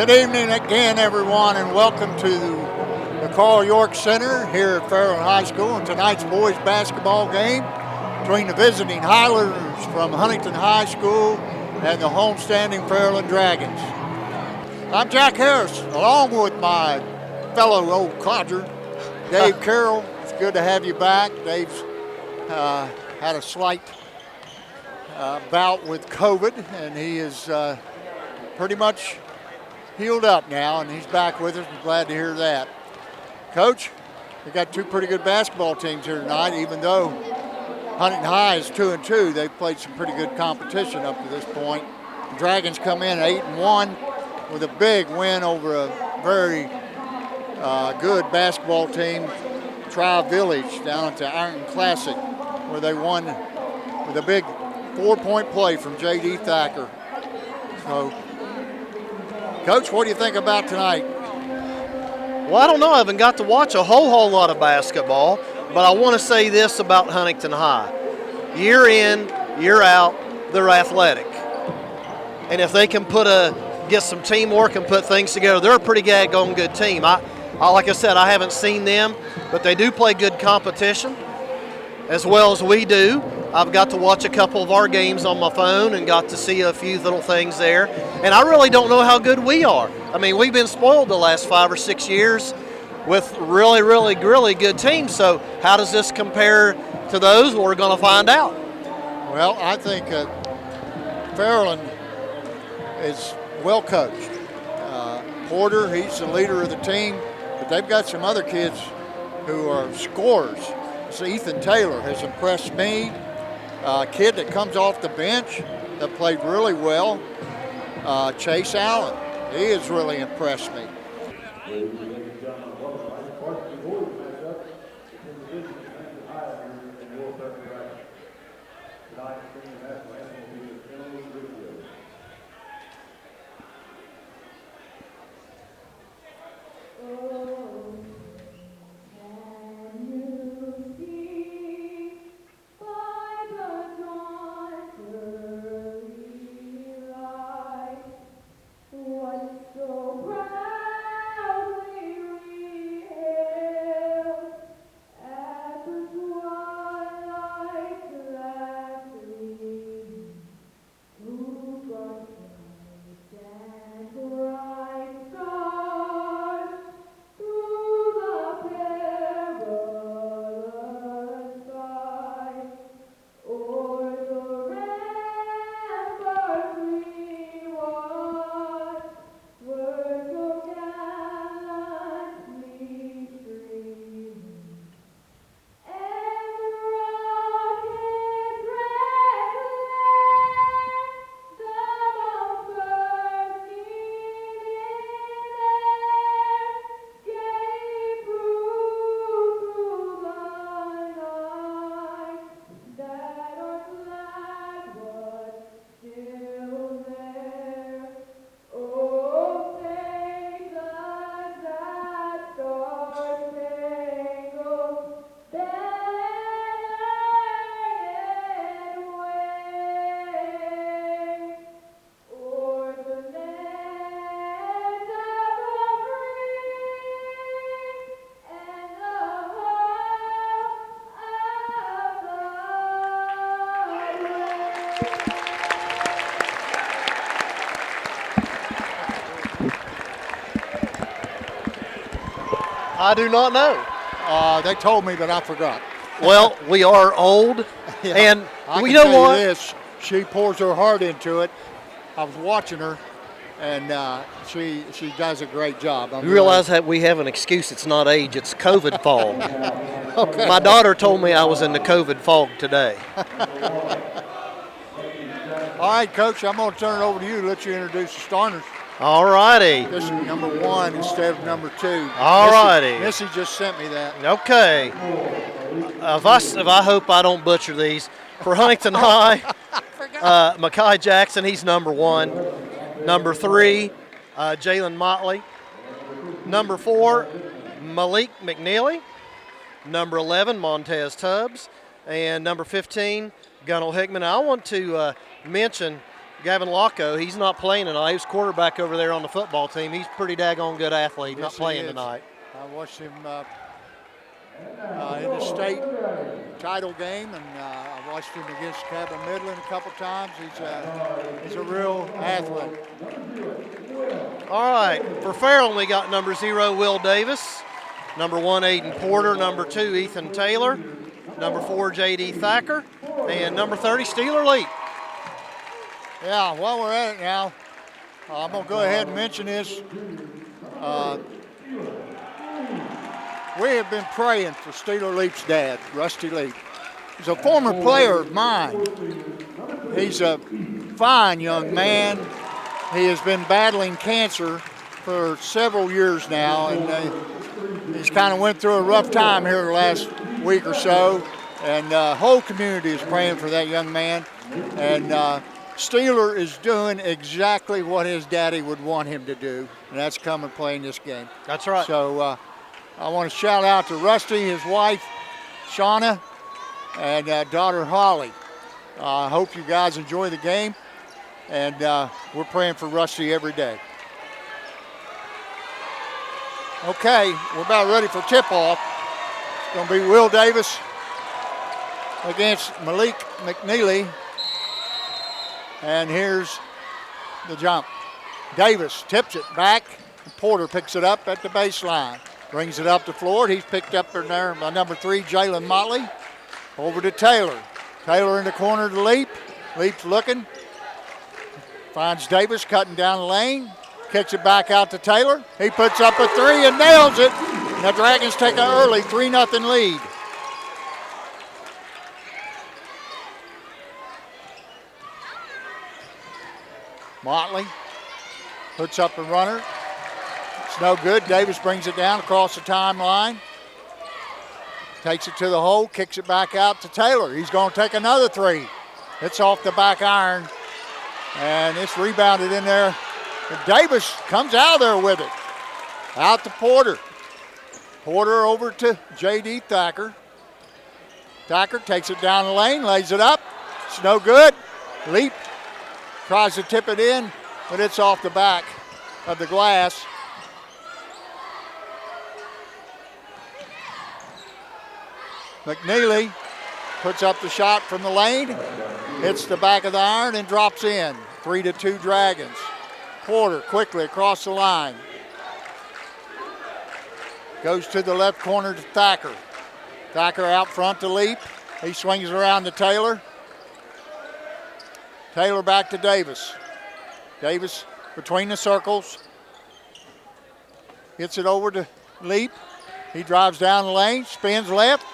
Good evening again, everyone, and welcome to the Carl York Center here at Fairland High School in tonight's boys basketball game between the visiting Highlanders from Huntington High School and the homestanding Fairland Dragons. I'm Jack Harris, along with my fellow old codger, Dave Carroll. It's good to have you back. Dave's had a slight bout with COVID, and he is pretty much healed up now, and he's back with us. We're glad to hear that. Coach, we got two pretty good basketball teams here tonight. Even though Huntington High is 2-2, they've played some pretty good competition up to this point. The Dragons come in 8-1 with a big win over a very good basketball team, Tri-Village, down at the Iron Classic, where they won with a big 4-point play from J.D. Thacker. So, Coach, what do you think about tonight? Well, I don't know. I haven't got to watch a whole lot of basketball, but I want to say this about Huntington High. Year in, year out, they're athletic. And if they can get some teamwork and put things together, they're a pretty daggone good team. Like I said, I haven't seen them, but they do play good competition as well as we do. I've got to watch a couple of our games on my phone and got to see a few little things there. And I really don't know how good we are. I mean, we've been spoiled the last 5 or 6 years with really good teams. So how does this compare to those? Well, we're going to find out. Well, I think Fairland is well coached. Porter, he's the leader of the team, but they've got some other kids who are scorers. So Ethan Taylor has impressed me. A kid that comes off the bench that played really well, Chase Allen. He has really impressed me. I do not know. They told me, but I forgot. Well, we are old, Yeah, and I you can know tell what? you this, she pours her heart into it. I was watching her, and she does a great job. You realize that we have an excuse. It's not age, it's COVID fog. Okay. My daughter told me I was in the COVID fog today. All right, Coach, I'm going to turn it over to you to let you introduce the starters. All righty. This is number 1 instead of number 2. All righty. Missy just sent me that. Okay. If I hope I don't butcher these. For Huntington High, Mekhi Jackson, he's number 1. Number 3, Jalen Motley. Number 4, Malik McNeely. Number 11, Montez Tubbs. And number 15, Gunnell Hickman. I want to mention Gavin Locko, he's not playing tonight. He's quarterback over there on the football team. He's a pretty daggone good athlete, Yes, not playing tonight. I watched him in the state title game, and I watched him against Cabin Midland a couple times. He's a real athlete. All right, for Fairland, we got number 0, Will Davis, number 1, Aiden Porter, number 2, Ethan Taylor, number 4, J.D. Thacker, and number 30, Steeler Leap. Yeah, while we're at it now, I'm going to go ahead and mention this. We have been praying for Steeler Leap's dad, Rusty Leap. He's a former player of mine. He's a fine young man. He has been battling cancer for several years now, and he's kind of went through a rough time here the last week or so, and the whole community is praying for that young man. And Steeler is doing exactly what his daddy would want him to do, and that's come and play in this game. That's right. So I want to shout out to Rusty, his wife, Shauna, and daughter, Holly. I hope you guys enjoy the game, and we're praying for Rusty every day. Okay, we're about ready for tip-off. It's going to be Will Davis against Malik McNeely. And here's the jump. Davis tips it back. Porter picks it up at the baseline. Brings it up the floor. He's picked up in there by number 3, Jalen Motley. Over to Taylor. Taylor in the corner to Leap. Leap's looking. Finds Davis cutting down the lane. Kicks it back out to Taylor. He puts up a 3 and nails it. And the Dragons take an early 3-0 lead. Motley puts up a runner. It's no good. Davis brings it down across the timeline. Takes it to the hole, kicks it back out to Taylor. He's going to take another 3. It's off the back iron, and it's rebounded in there. And Davis comes out of there with it. Out to Porter. Porter over to J.D. Thacker. Thacker takes it down the lane, lays it up. It's no good. Leap tries to tip it in, but it's off the back of the glass. McNeely puts up the shot from the lane, hits the back of the iron and drops in. 3-2 Dragons. Porter quickly across the line. Goes to the left corner to Thacker. Thacker out front to Leap. He swings around to Taylor. Taylor back to Davis. Davis between the circles. Gets it over to Leap. He drives down the lane, spins left,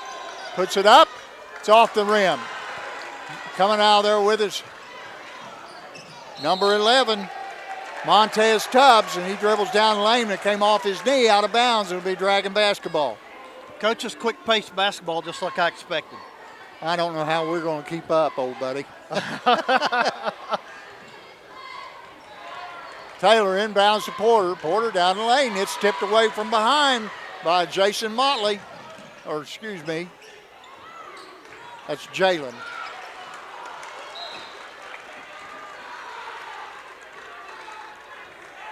puts it up. It's off the rim. Coming out of there with us, number 11, Montez Tubbs, and he dribbles down the lane and it came off his knee out of bounds. It'll be Dragon basketball. Coach's quick-paced basketball just like I expected. I don't know how we're going to keep up, old buddy. Taylor inbounds to Porter. Porter down the lane. It's tipped away from behind by Jason Motley. Or excuse me, that's Jalen.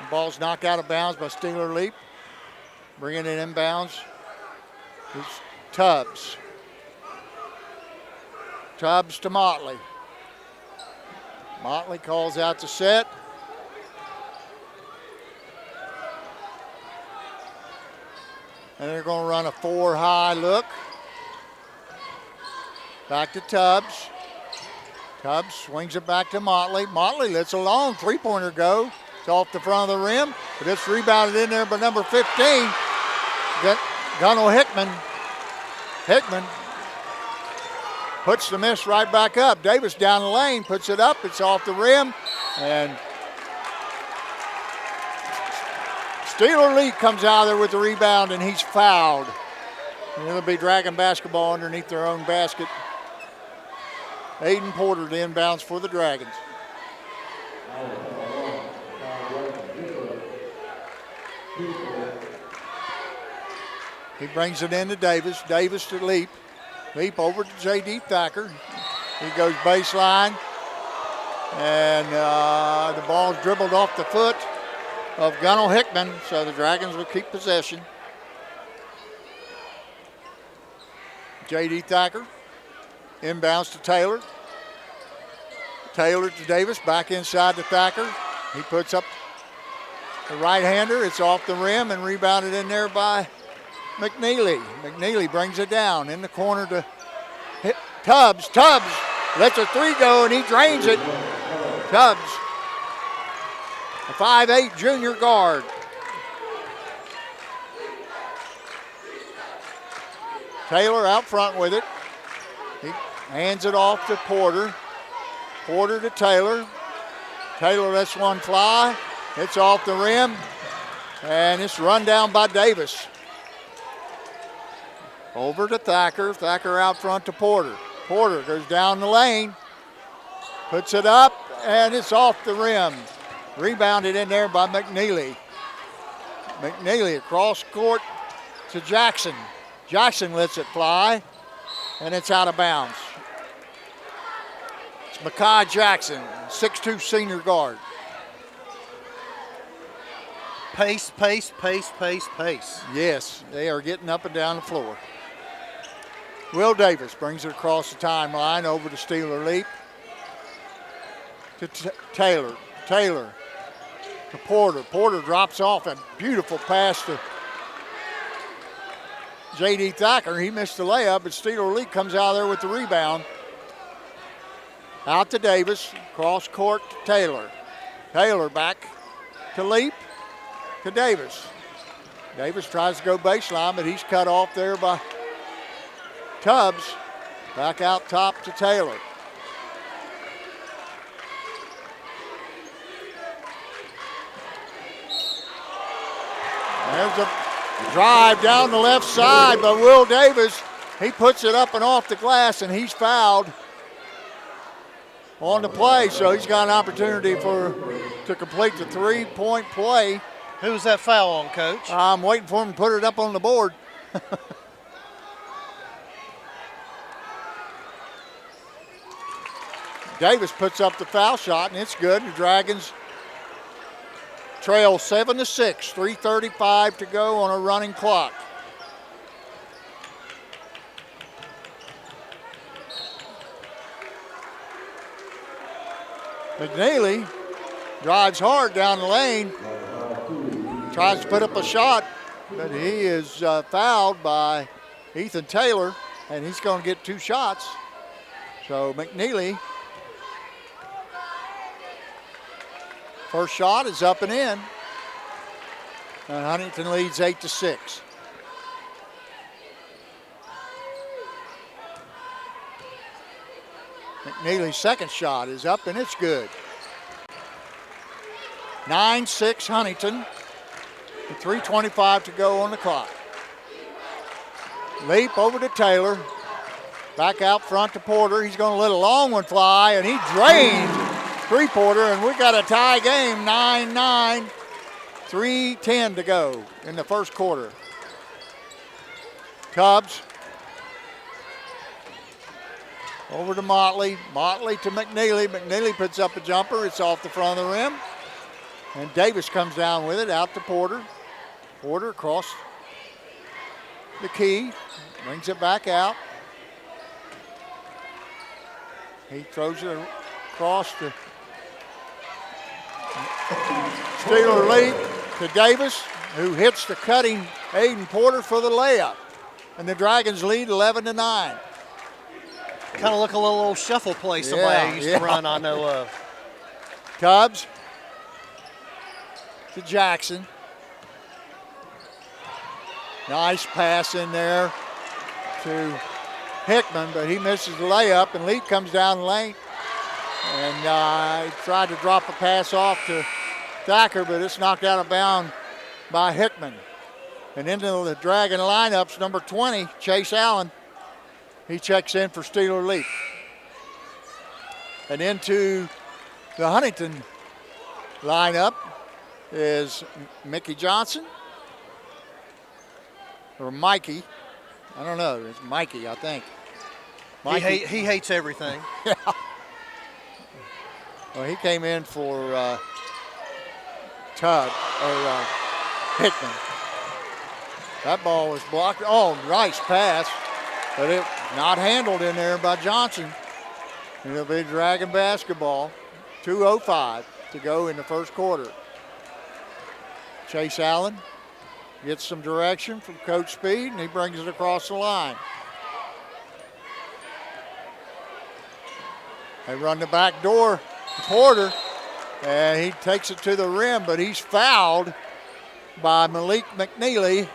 The ball's knocked out of bounds by Steeler Leap. Bringing it inbounds is Tubbs. Tubbs to Motley. Motley calls out the set. And they're going to run a 4-high look. Back to Tubbs. Tubbs swings it back to Motley. Motley lets a long three-pointer go. It's off the front of the rim, but it's rebounded in there by number 15, Gunnar Hickman. Hickman puts the miss right back up. Davis down the lane, puts it up. It's off the rim, and Steeler Leap comes out of there with the rebound, and he's fouled. And it'll be Dragon basketball underneath their own basket. Aiden Porter, the inbounds for the Dragons. He brings it in to Davis. Davis to Leap. Leap over to J.D. Thacker. He goes baseline. And the ball's dribbled off the foot of Gunnell Hickman, so the Dragons will keep possession. J.D. Thacker inbounds to Taylor. Taylor to Davis, back inside to Thacker. He puts up the right-hander. It's off the rim and rebounded in there by McNeely. McNeely brings it down in the corner to Tubbs. Tubbs lets a three go and he drains it. Tubbs, a 5'8" junior guard. Taylor out front with it. He hands it off to Porter. Porter to Taylor. Taylor lets one fly. It's off the rim. And it's run down by Davis. Over to Thacker. Thacker out front to Porter. Porter goes down the lane. Puts it up, and it's off the rim. Rebounded in there by McNeely. McNeely across court to Jackson. Jackson lets it fly, and it's out of bounds. It's Mekhi Jackson, 6'2" senior guard. Pace, pace, pace, pace, pace. Yes, they are getting up and down the floor. Will Davis brings it across the timeline over to Steeler Leap. To Taylor. Taylor to Porter. Porter drops off a beautiful pass to J.D. Thacker. He missed the layup, but Steeler Leap comes out there with the rebound. Out to Davis. Cross court to Taylor. Taylor back to Leap to Davis. Davis tries to go baseline, but he's cut off there by Tubbs. Back out top to Taylor. There's a drive down the left side by Will Davis. He puts it up and off the glass, and he's fouled on the play, so he's got an opportunity to complete the three-point play. Who's that foul on, Coach? I'm waiting for him to put it up on the board. Davis puts up the foul shot, and it's good. The Dragons trail 7-6, 3:35 to go on a running clock. McNeely drives hard down the lane, tries to put up a shot, but he is fouled by Ethan Taylor, and he's going to get two shots. So McNeely, first shot is up and in. And Huntington leads 8-6. McNeely's second shot is up and it's good. 9-6 Huntington. With 3:25 to go on the clock. Leap over to Taylor. Back out front to Porter. He's going to let a long one fly, and he drained three-pointer, and we got a tie game, 9-9, 3:10 to go in the first quarter. Tubbs over to Motley. Motley to McNeely. McNeely puts up a jumper. It's off the front of the rim. And Davis comes down with it, out to Porter. Porter across the key, brings it back out. He throws it across to Steeler Leap to Davis, who hits the cutting Aiden Porter for the layup. And the Dragons lead 11-9. Kind of look a little old shuffle play somebody used to run, I know of. Tubbs to Jackson. Nice pass in there to Hickman, but he misses the layup, and Leap comes down the lane. And he tried to drop a pass off to Thacker, but it's knocked out of bounds by Hickman. And into the Dragon lineups, number 20, Chase Allen. He checks in for Steeler Leap. And into the Huntington lineup is Mickey Johnson, or Mikey. I don't know. It's Mikey, I think. He hates everything. Yeah. Well, he came in for Hickman. That ball was blocked. Oh, nice pass, but it not handled in there by Johnson. It'll be Dragon basketball. 2:05 to go in the first quarter. Chase Allen gets some direction from Coach Speed, and he brings it across the line. They run the back door to Porter, and he takes it to the rim, but he's fouled by Malik McNeely,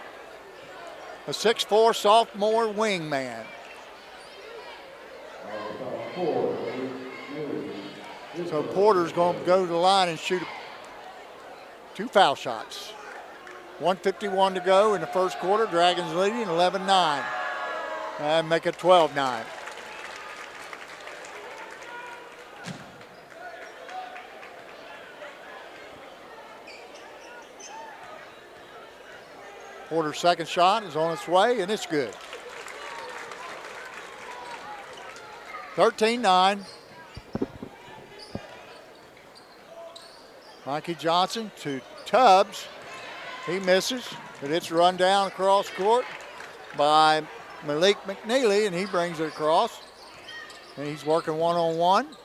a 6'4" sophomore wingman. So Porter's going to go to the line and shoot 2 foul shots. 1:51 to go in the first quarter. Dragons leading 11-9 and make it 12-9. Porter's second shot is on its way, and it's good. 13-9. Mikey Johnson to Tubbs. He misses, but it's run down across court by Malik McNeely, and he brings it across. And he's working one-on-one.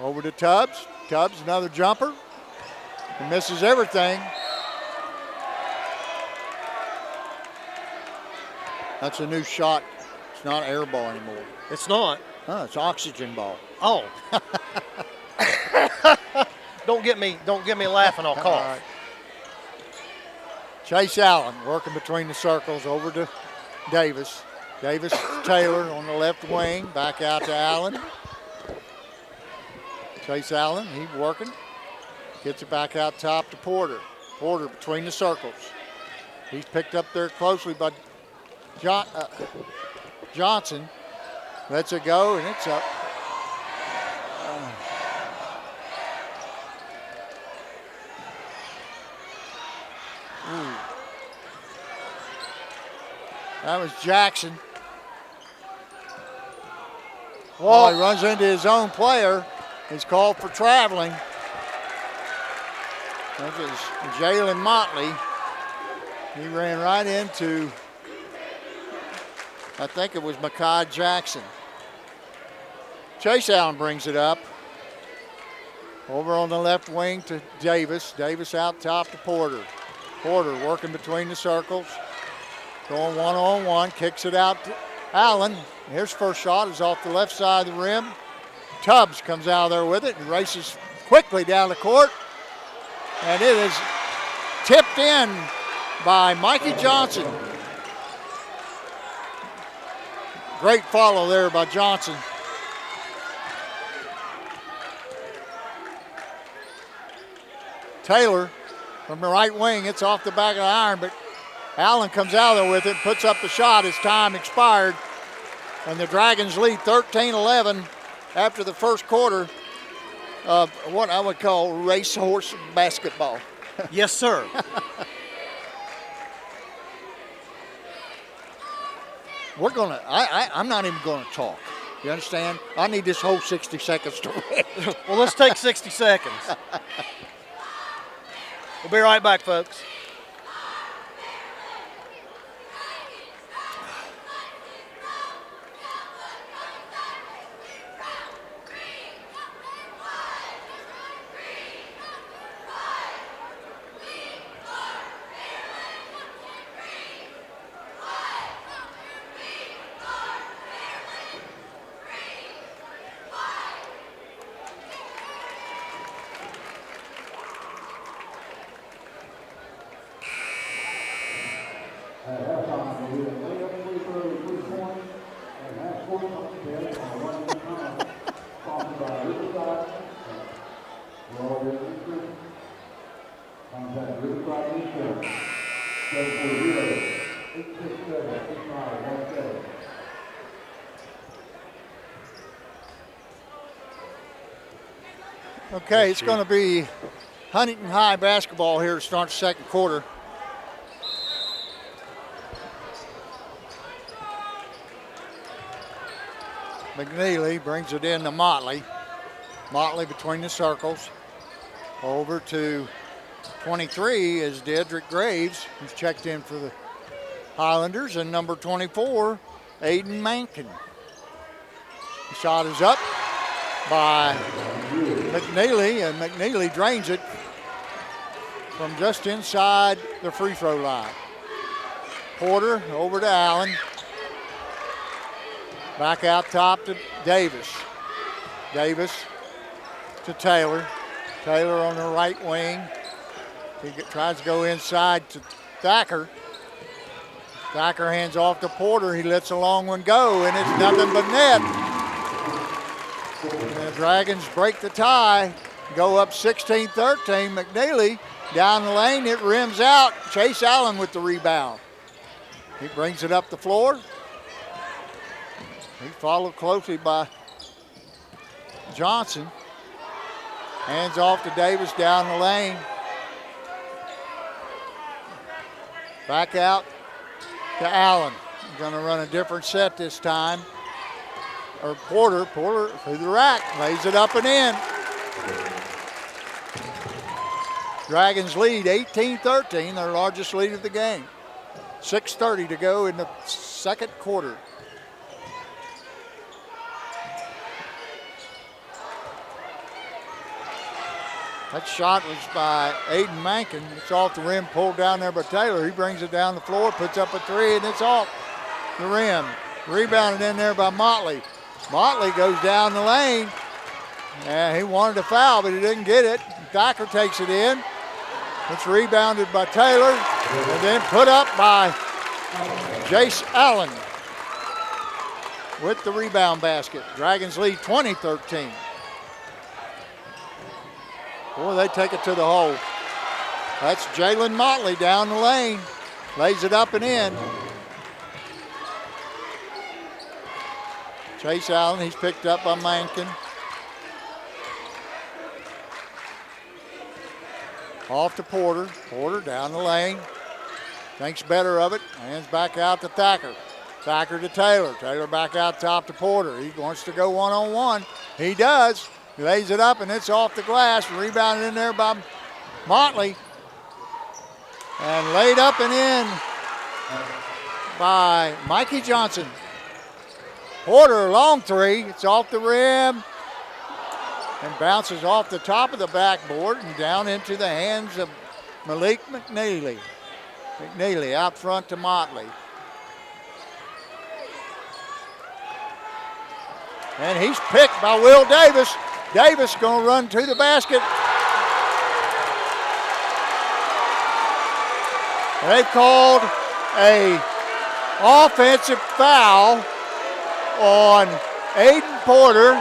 Over to Tubbs. Tubbs, another jumper. He misses everything. That's a new shot. It's not air ball anymore. It's not. Oh, it's oxygen ball. Oh. Don't get me laughing, I'll cough. All right. Chase Allen working between the circles over to Davis. Davis Taylor on the left wing, back out to Allen. Chase Allen, he's working. Gets it back out top to Porter. Porter between the circles. He's picked up there closely by Johnson. Lets it go, and it's up. That was Jackson. Well, he runs into his own player. He's called for traveling. That is Jalen Motley. He ran right into, I think it was Makai Jackson. Chase Allen brings it up. Over on the left wing to Davis. Davis out top to Porter. Porter working between the circles. Going one-on-one, kicks it out to Allen. His first shot is off the left side of the rim. Tubbs comes out of there with it and races quickly down the court. And it is tipped in by Mikey Johnson. Great follow there by Johnson. Taylor from the right wing, it's off the back of the iron, but Allen comes out there with it, puts up the shot as time expired. And the Dragons lead 13-11 after the first quarter of what I would call racehorse basketball. Yes, sir. I'm not even gonna talk. You understand? I need this whole 60 seconds to rest. Well, let's take 60 seconds. We'll be right back, folks. Okay, it's going to be Huntington High basketball here to start the second quarter. McNeely brings it in to Motley. Motley between the circles. Over to 23 is Dedrick Graves, who's checked in for the Highlanders, and number 24, Aiden Mankin. The shot is up by McNeely, and McNeely drains it from just inside the free throw line. Porter over to Allen. Back out top to Davis. Davis to Taylor. Taylor on the right wing. He tries to go inside to Thacker. Thacker hands off to Porter. He lets a long one go, and it's nothing but net. And the Dragons break the tie, go up 16-13. McNeely down the lane, it rims out. Chase Allen with the rebound. He brings it up the floor. He followed closely by Johnson. Hands off to Davis down the lane. Back out to Allen. Going to run a different set this time. Or Porter through the rack, lays it up and in. Dragons lead 18-13, their largest lead of the game. 6:30 to go in the second quarter. That shot was by Aiden Mankin. It's off the rim, pulled down there by Taylor. He brings it down the floor, puts up a three, and it's off the rim. Rebounded in there by Motley. Motley goes down the lane. Yeah, he wanted a foul, but he didn't get it. Thacker takes it in. It's rebounded by Taylor, and then put up by Jace Allen with the rebound basket. Dragons lead 20-13. Boy, they take it to the hole. That's Jalen Motley down the lane. Lays it up and in. Chase Allen, he's picked up by Mankin. Off to Porter. Porter down the lane. Thinks better of it. Hands back out to Thacker. Thacker to Taylor. Taylor back out top to Porter. He wants to go one-on-one. He does. He lays it up, and it's off the glass. Rebounded in there by Motley. And laid up and in by Mikey Johnson. Porter, long three. It's off the rim and bounces off the top of the backboard and down into the hands of Malik McNeely. McNeely out front to Motley. And he's picked by Will Davis. Davis gonna run to the basket. They've called a offensive foul on Aiden Porter,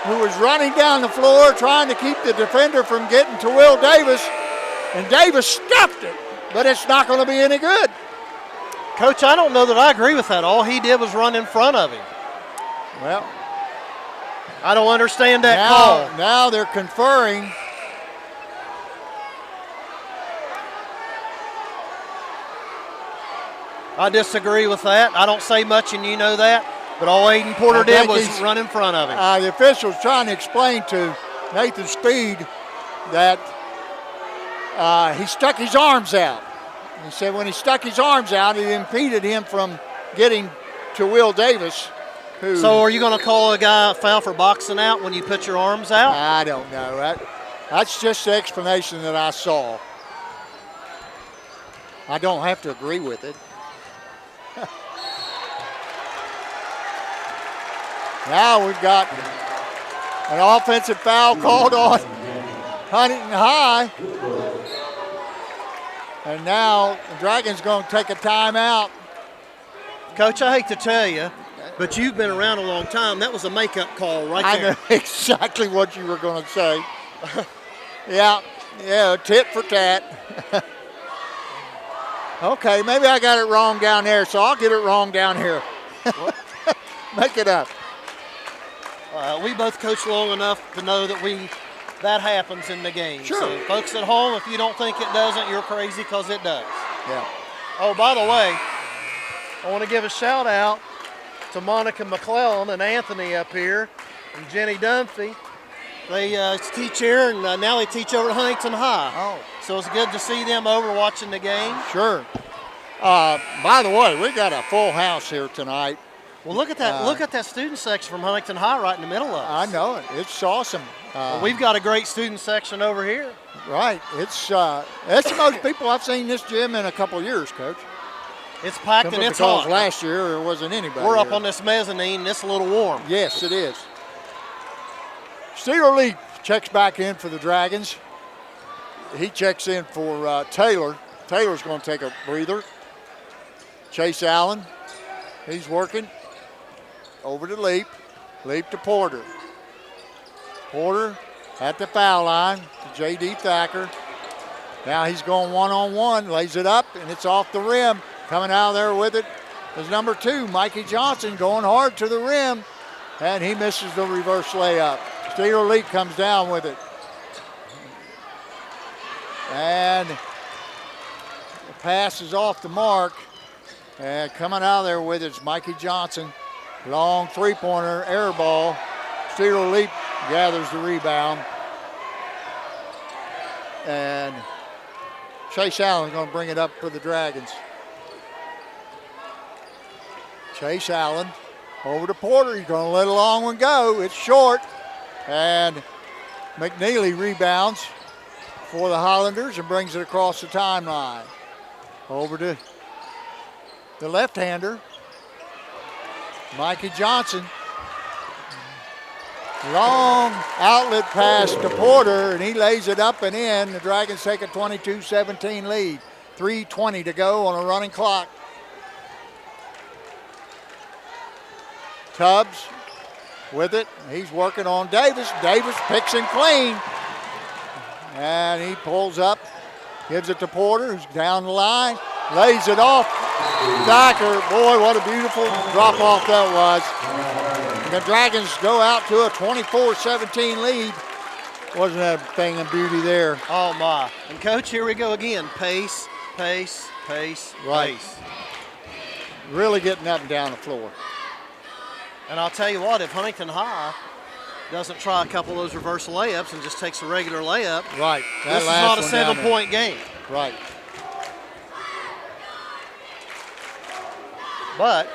who was running down the floor trying to keep the defender from getting to Will Davis, and Davis stuffed it, but it's not going to be any good. Coach, I don't know that I agree with that. All he did was run in front of him. Well, I don't understand that call. Now they're conferring. I disagree with that. I don't say much, and you know that. But all Aiden Porter did was run in front of him. The official's trying to explain to Nathan Speed that he stuck his arms out. He said when he stuck his arms out, it impeded him from getting to Will Davis. So are you going to call a guy a foul for boxing out when you put your arms out? I don't know. That's just the explanation that I saw. I don't have to agree with it. Now we've got an offensive foul called on Huntington High. And now the Dragons going to take a timeout. Coach, I hate to tell you, but you've been around a long time. That was a makeup call right there. I know exactly what you were going to say. Yeah, tit for tat. Okay, maybe I got it wrong down there, so I'll get it wrong down here. Make it up. We both coach long enough to know that happens in the game. Sure. So folks at home, if you don't think it doesn't, you're crazy because it does. Yeah. Oh, by the way, I want to give a shout out to Monica McClellan and Anthony up here and Jenny Dunphy They teach here, and now they teach over at Huntington High. Oh. So it's good to see them over watching the game. Sure. By the way, we got a full house here tonight. Well, look at that! Look at that student section from Huntington High right in the middle of us. I know it. It's awesome. Well, we've got a great student section over here. Right. It's that's the most people I've seen this gym in a couple of years, Coach. It's packed and it's because hot. last year there wasn't anybody. We're up here. on this mezzanine, and it's a little warm. Yes, it is. Steeler Leap checks back in for the Dragons. He checks in for Taylor. Taylor's going to take a breather. Chase Allen, he's working. Over to Leap. Leap to Porter. Porter at the foul line to J.D. Thacker. Now he's going one-on-one, lays it up, and it's off the rim. Coming out of there with it is number 2, Mikey Johnson, going hard to the rim, and he misses the reverse layup. Steeler Leap comes down with it. And the pass is off the mark. And coming out of there with it is Mikey Johnson. Long three-pointer, air ball. Steeler Leap gathers the rebound. And Chase Allen's going to bring it up for the Dragons. Chase Allen over to Porter. He's going to let a long one go. It's short. And McNeely rebounds for the Highlanders and brings it across the timeline. Over to the left-hander, Mikey Johnson. Long outlet pass to Porter, and he lays it up and in. The Dragons take a 22-17 lead. 3:20 to go on a running clock. Tubbs with it. He's working on Davis. Davis picks him clean. And he pulls up, gives it to Porter, who's down the line, lays it off. Thacker, boy, what a beautiful drop off that was. And the Dragons go out to a 24-17 lead. Wasn't that a thing of beauty there? Oh, my. And, Coach, here we go again. Pace, pace, pace, right. Pace. Really getting up and down the floor. And I'll tell you what, if Huntington High doesn't try a couple of those reverse layups and just takes a regular layup, right. This is not a 7-point game. Right. But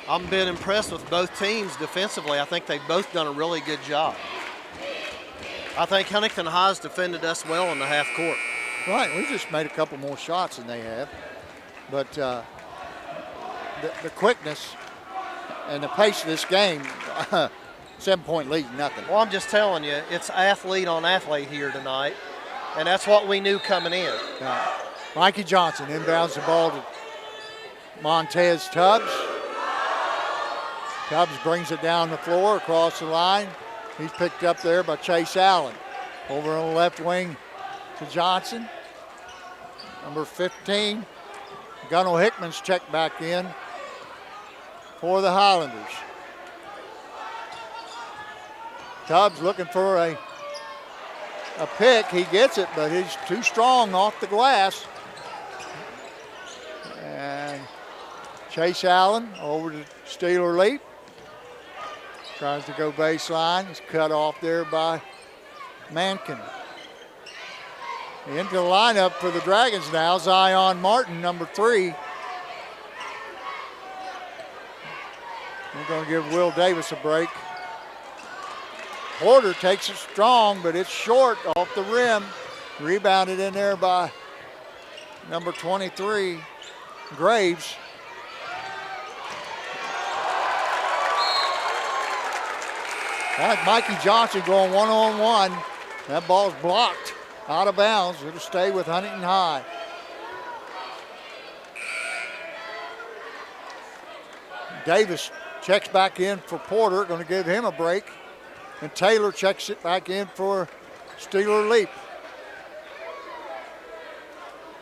I'm been impressed with both teams defensively. I think they've both done a really good job. I think Huntington High's defended us well in the half court. Right, we just made a couple more shots than they have. But the quickness and the pace of this game, 7-point lead, nothing. Well, I'm just telling you, it's athlete on athlete here tonight, and that's what we knew coming in. Mikey Johnson inbounds the ball to Montez Tubbs. Tubbs brings it down the floor across the line. He's picked up there by Chase Allen. Over on the left wing to Johnson. Number 15, Gunnar Hickman's checked back in for the Highlanders. Tubbs looking for a pick. He gets it, but he's too strong off the glass. And Chase Allen over to Steeler Leap. Tries to go baseline. He's cut off there by Mankin. Into the lineup for the Dragons now, Zion Martin, number 3. We're going to give Will Davis a break. Porter takes it strong, but it's short off the rim. Rebounded in there by number 23, Graves. That's Mikey Johnson going one-on-one. That ball's blocked out of bounds. It'll stay with Huntington High. Davis checks back in for Porter, going to give him a break. And Taylor checks it back in for Steeler Leap.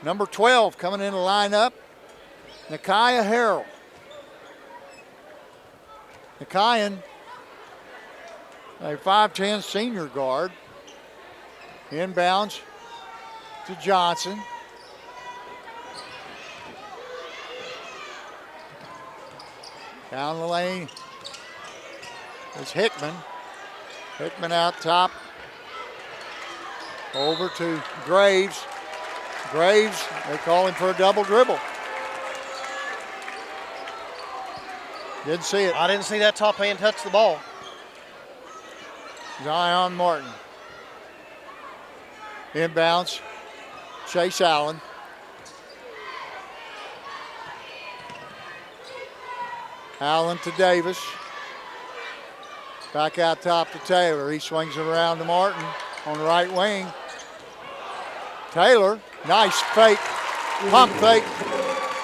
Number 12 coming in the lineup, Nakiah Harrell. Nakiah, a 5'10 senior guard. Inbounds to Johnson. Down the lane is Hickman. Hickman out top Over to Graves. Graves, they call him for a double dribble. Didn't see it. I didn't see that top hand touch the ball. Zion Martin. Inbounds. Chase Allen. Allen to Davis. Back out top to Taylor. He swings it around to Martin on the right wing. Taylor, nice fake, pump fake.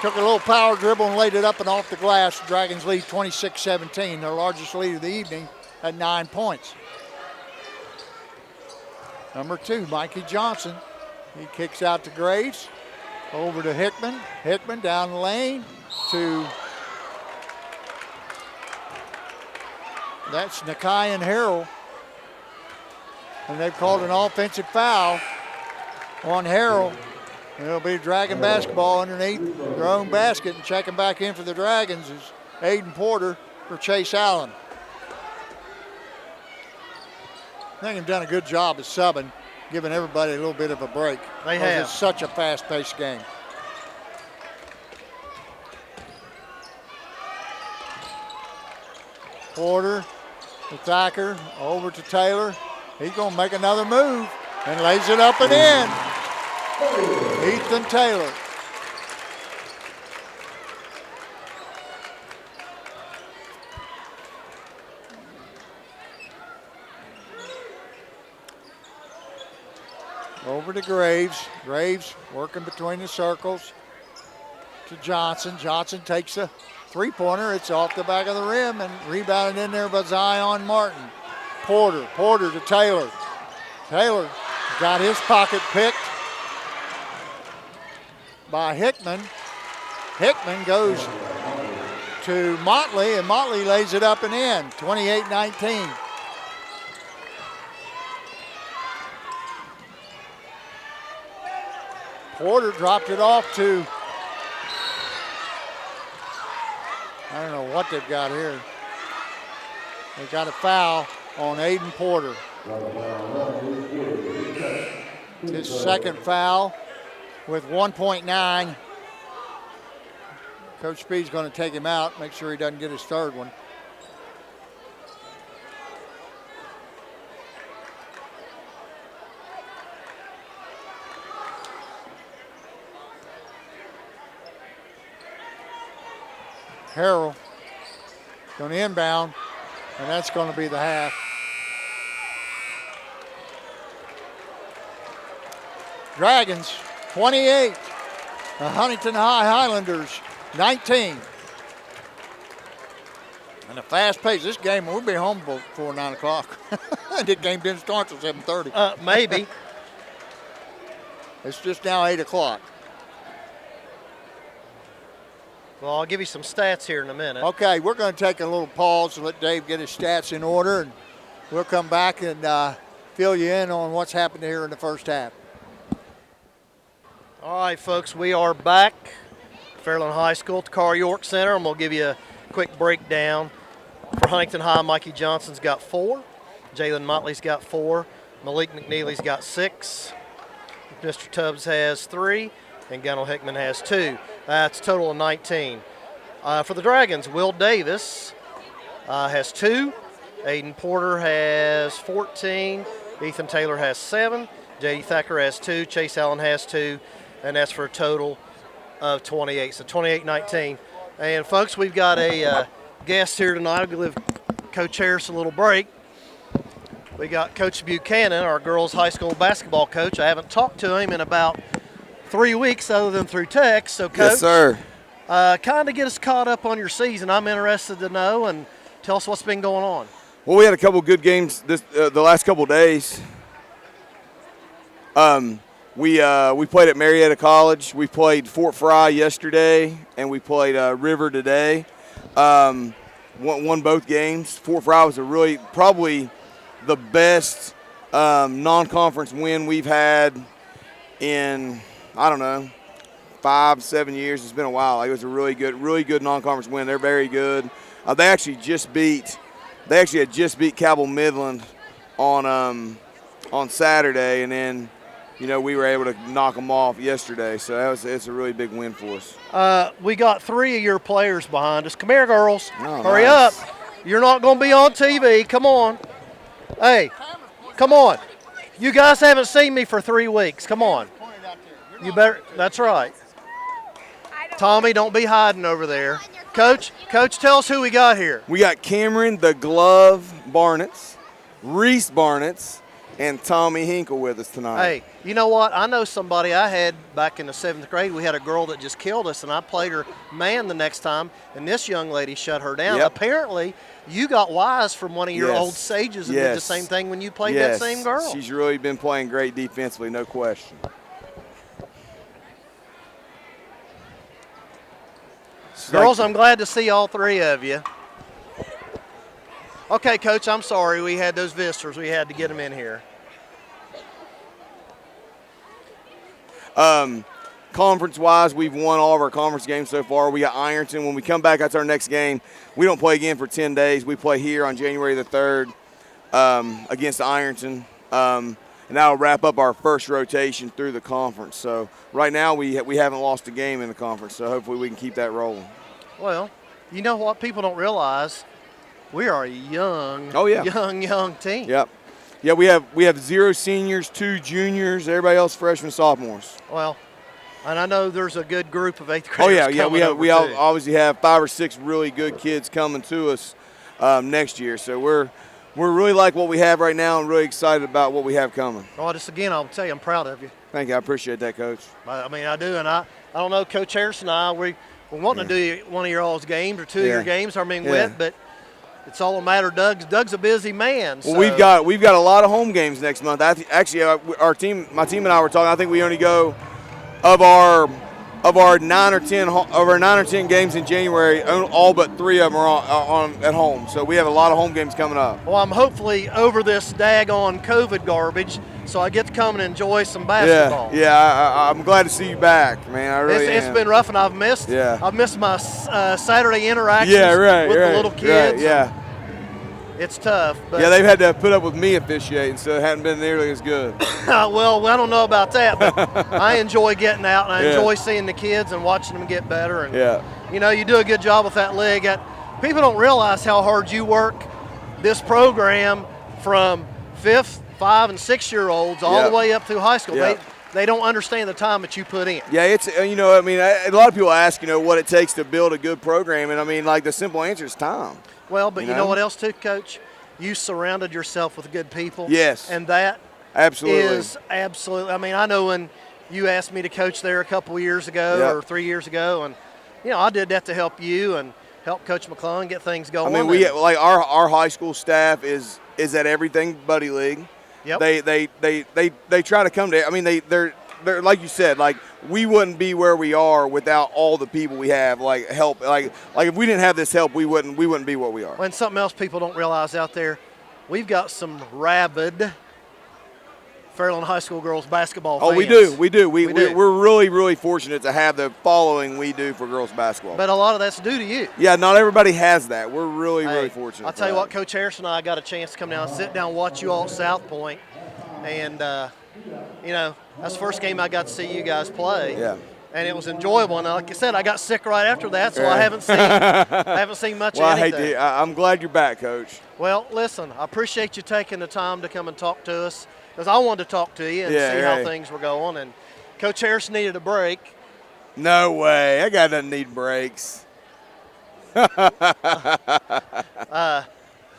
Took a little power dribble and laid it up and off the glass. The Dragons lead 26-17, their largest lead of the evening at 9 points. Number 2, Mikey Johnson. He kicks out to Graves. Over to Hickman. Hickman down the lane to, that's Nakai and Harrell. And they've called an offensive foul on Harrell. It'll be Dragon basketball underneath their own basket, and checking back in for the Dragons is Aiden Porter for Chase Allen. I think they've done a good job of subbing, giving everybody a little bit of a break. They have. It's such a fast-paced game. Porter to Thacker, over to Taylor. He's going to make another move and lays it up and in. Ethan Taylor. Over to Graves. Graves working between the circles to Johnson. Johnson takes a three-pointer. It's off the back of the rim and rebounded in there by Zion Martin. Porter to Taylor. Taylor got his pocket picked by Hickman. Hickman goes to Motley, and Motley lays it up and in, 28-19. Porter dropped it off to, I don't know what they've got here. They've got a foul on Aiden Porter. His second foul with 1.9. Coach Speed's going to take him out, make sure he doesn't get his third one. Harrell going to inbound, and that's going to be the half. Dragons 28, the Huntington High Highlanders 19. And a fast pace. This game, we'll be home before 9 o'clock. This game didn't start till 7:30. Maybe. It's just now 8 o'clock. Well, I'll give you some stats here in a minute. Okay, we're going to take a little pause and let Dave get his stats in order, and we'll come back and fill you in on what's happened here in the first half. All right, folks, we are back. Fairland High School at the Carl York Center, and we'll give you a quick breakdown. For Huntington High, Mikey Johnson's got 4. Jalen Motley's got 4. Malik McNeely's got 6. Mr. Tubbs has 3. And Gunnell Hickman has 2. That's a total of 19. For the Dragons, Will Davis has 2. Aiden Porter has 14. Ethan Taylor has 7. J.D. Thacker has 2. Chase Allen has 2. And that's for a total of 28. So 28-19. And, folks, we've got a guest here tonight. I'll give Coach Harris a little break. We got Coach Buchanan, our girls' high school basketball coach. I haven't talked to him in about 3 weeks other than through text. So, Coach, yes, sir. Kind of get us caught up on your season. I'm interested to know, and tell us what's been going on. Well, we had a couple good games the last couple days. We played at Marietta College. We played Fort Fry yesterday, and we played River today. Won both games. Fort Fry was probably the best non-conference win we've had in, I don't know, 5-7 years. It's been a while. It was a really good non-conference win. They're very good. They actually had just beat Cabell Midland on Saturday, and then we were able to knock them off yesterday. So it's a really big win for us. We got 3 of your players behind us. Come here, girls. Oh, Hurry nice. up. You're not going to be on TV. Come on. Hey, come on. You guys haven't seen me for 3 weeks. Come on. You better. That's right. Tommy, don't be hiding over there. Coach, tell us who we got here. We got Cameron the Glove Barnetts, Reese Barnetts, and Tommy Hinkle with us tonight. Hey, you know what? I know somebody I had back in the 7th grade. We had a girl that just killed us, and I played her man the next time, and this young lady shut her down. Yep. Apparently, you got wise from one of your Yes. old sages and did the Yes. same thing when you played Yes. that same girl. She's really been playing great defensively, no question. Girls, I'm glad to see all 3 of you. Okay, Coach, I'm sorry. We had those visitors. We had to get them in here. Conference-wise, we've won all of our conference games so far. We got Ironton. When we come back, that's our next game. We don't play again for 10 days. We play here on January the 3rd against Ironton. And that'll wrap up our first rotation through the conference. So right now we haven't lost a game in the conference, so hopefully we can keep that rolling. Well, you know what people don't realize? We are a young team. Yep. Yeah, we have 0 seniors, 2 juniors, everybody else freshmen, sophomores. Well, and I know there's a good group of 8th graders. Oh yeah. We too. obviously have 5 or 6 really good kids coming to us next year. So we're really like what we have right now and really excited about what we have coming. Well, just again, I'll tell you, I'm proud of you. Thank you. I appreciate that, Coach. I mean, I do, and I don't know, Coach Harris and I, we're wanting to do one of your all's games or 2 of your games. But it's all a matter of Doug's a busy man. Well, so. we've got a lot of home games next month. Actually, my team and I were talking. I think we only go of our 9 or 10 games in January. All but 3 of them are on at home. So we have a lot of home games coming up. Well, I'm hopefully over this daggone COVID garbage, so I get to come and enjoy some basketball. I'm glad to see you back, man. I really It's been rough, and I've missed my Saturday interactions with the little kids. Yeah. It's tough. But They've had to put up with me officiating, so it hadn't been nearly as good. Well, I don't know about that, but I enjoy getting out, and I enjoy seeing the kids and watching them get better. And you do a good job with that league. People don't realize how hard you work this program from 5th, 5, and 6-year-olds all the way up through high school. They don't understand the time that you put in. Yeah, it's a lot of people ask what it takes to build a good program, and the simple answer is time. Well, but you know what else too, Coach? You surrounded yourself with good people. Yes. And that is absolutely. I mean, I know when you asked me to coach there a couple of years ago or 3 years ago, and I did that to help you and help Coach McClung get things going. I mean, our high school staff is at everything Buddy League. Yep. They try to come to. I mean, they're like you said, like we wouldn't be where we are without all the people we have, like help. Like if we didn't have this help, we wouldn't be what we are. And something else people don't realize out there, we've got some rabid Fairland High School girls basketball fans. Oh, we do. We're really, really fortunate to have the following we do for girls basketball. But a lot of that's due to you. Yeah, not everybody has that. We're really, really fortunate. I'll tell you what, Coach Harris and I got a chance to come down and sit down and watch you all at South Point. And, that's the first game I got to see you guys play. Yeah. And it was enjoyable. And like I said, I got sick right after that, so I haven't seen much of anything. I'm glad you're back, Coach. Well, listen, I appreciate you taking the time to come and talk to us, because I wanted to talk to you and see how things were going. And Coach Harris needed a break. No way. That guy doesn't need breaks.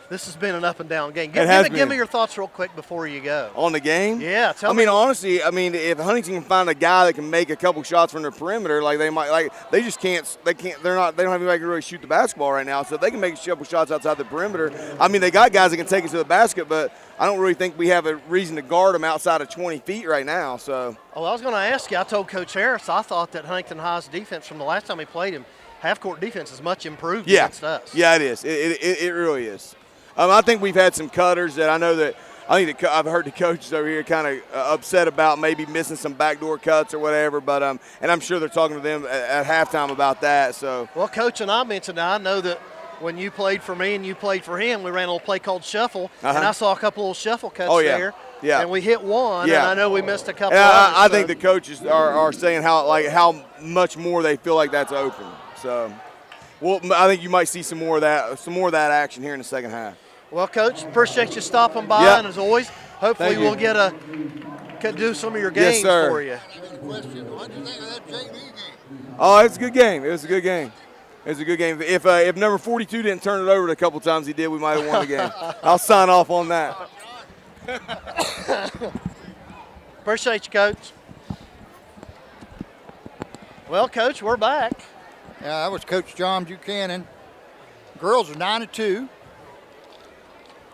This has been an up and down game. Give me your thoughts real quick before you go. On the game? Yeah, tell me. Honestly, if Huntington can find a guy that can make a couple shots from the perimeter, they just can't. They don't have anybody who can really shoot the basketball right now. So if they can make a couple shots outside the perimeter, they got guys that can take it to the basket, but I don't really think we have a reason to guard them outside of 20 feet right now. So. Oh, I was going to ask you. I told Coach Harris I thought that Huntington High's defense from the last time he played him, half-court defense, is much improved against us. Yeah, it is. It really is. I think we've had some cutters that I've heard the coaches over here kind of upset about maybe missing some backdoor cuts or whatever, but and I'm sure they're talking to them at halftime about that. So. Well, Coach and I mentioned, I know that when you played for me and you played for him, we ran a little play called shuffle, and I saw a couple little shuffle cuts there. Yeah. And we hit one, Yeah. and I know we missed a couple And others. I think the coaches are saying how much more they feel like that's open. So, well, I think you might see some more of that action here in the second half. Well, Coach, appreciate you stopping by, Yep. and as always, hopefully Thank you. we'll could do some of your Yes, games sir. for you. Question, what do you think of that JV game? Oh, it's a good game. It was a good game. It was a good game. If number 42 didn't turn it over the couple times he did, we might have won the game. I'll sign off on that. Appreciate you, Coach. Well, Coach, we're back. Yeah, that was Coach John Buchanan. Girls are 9-2.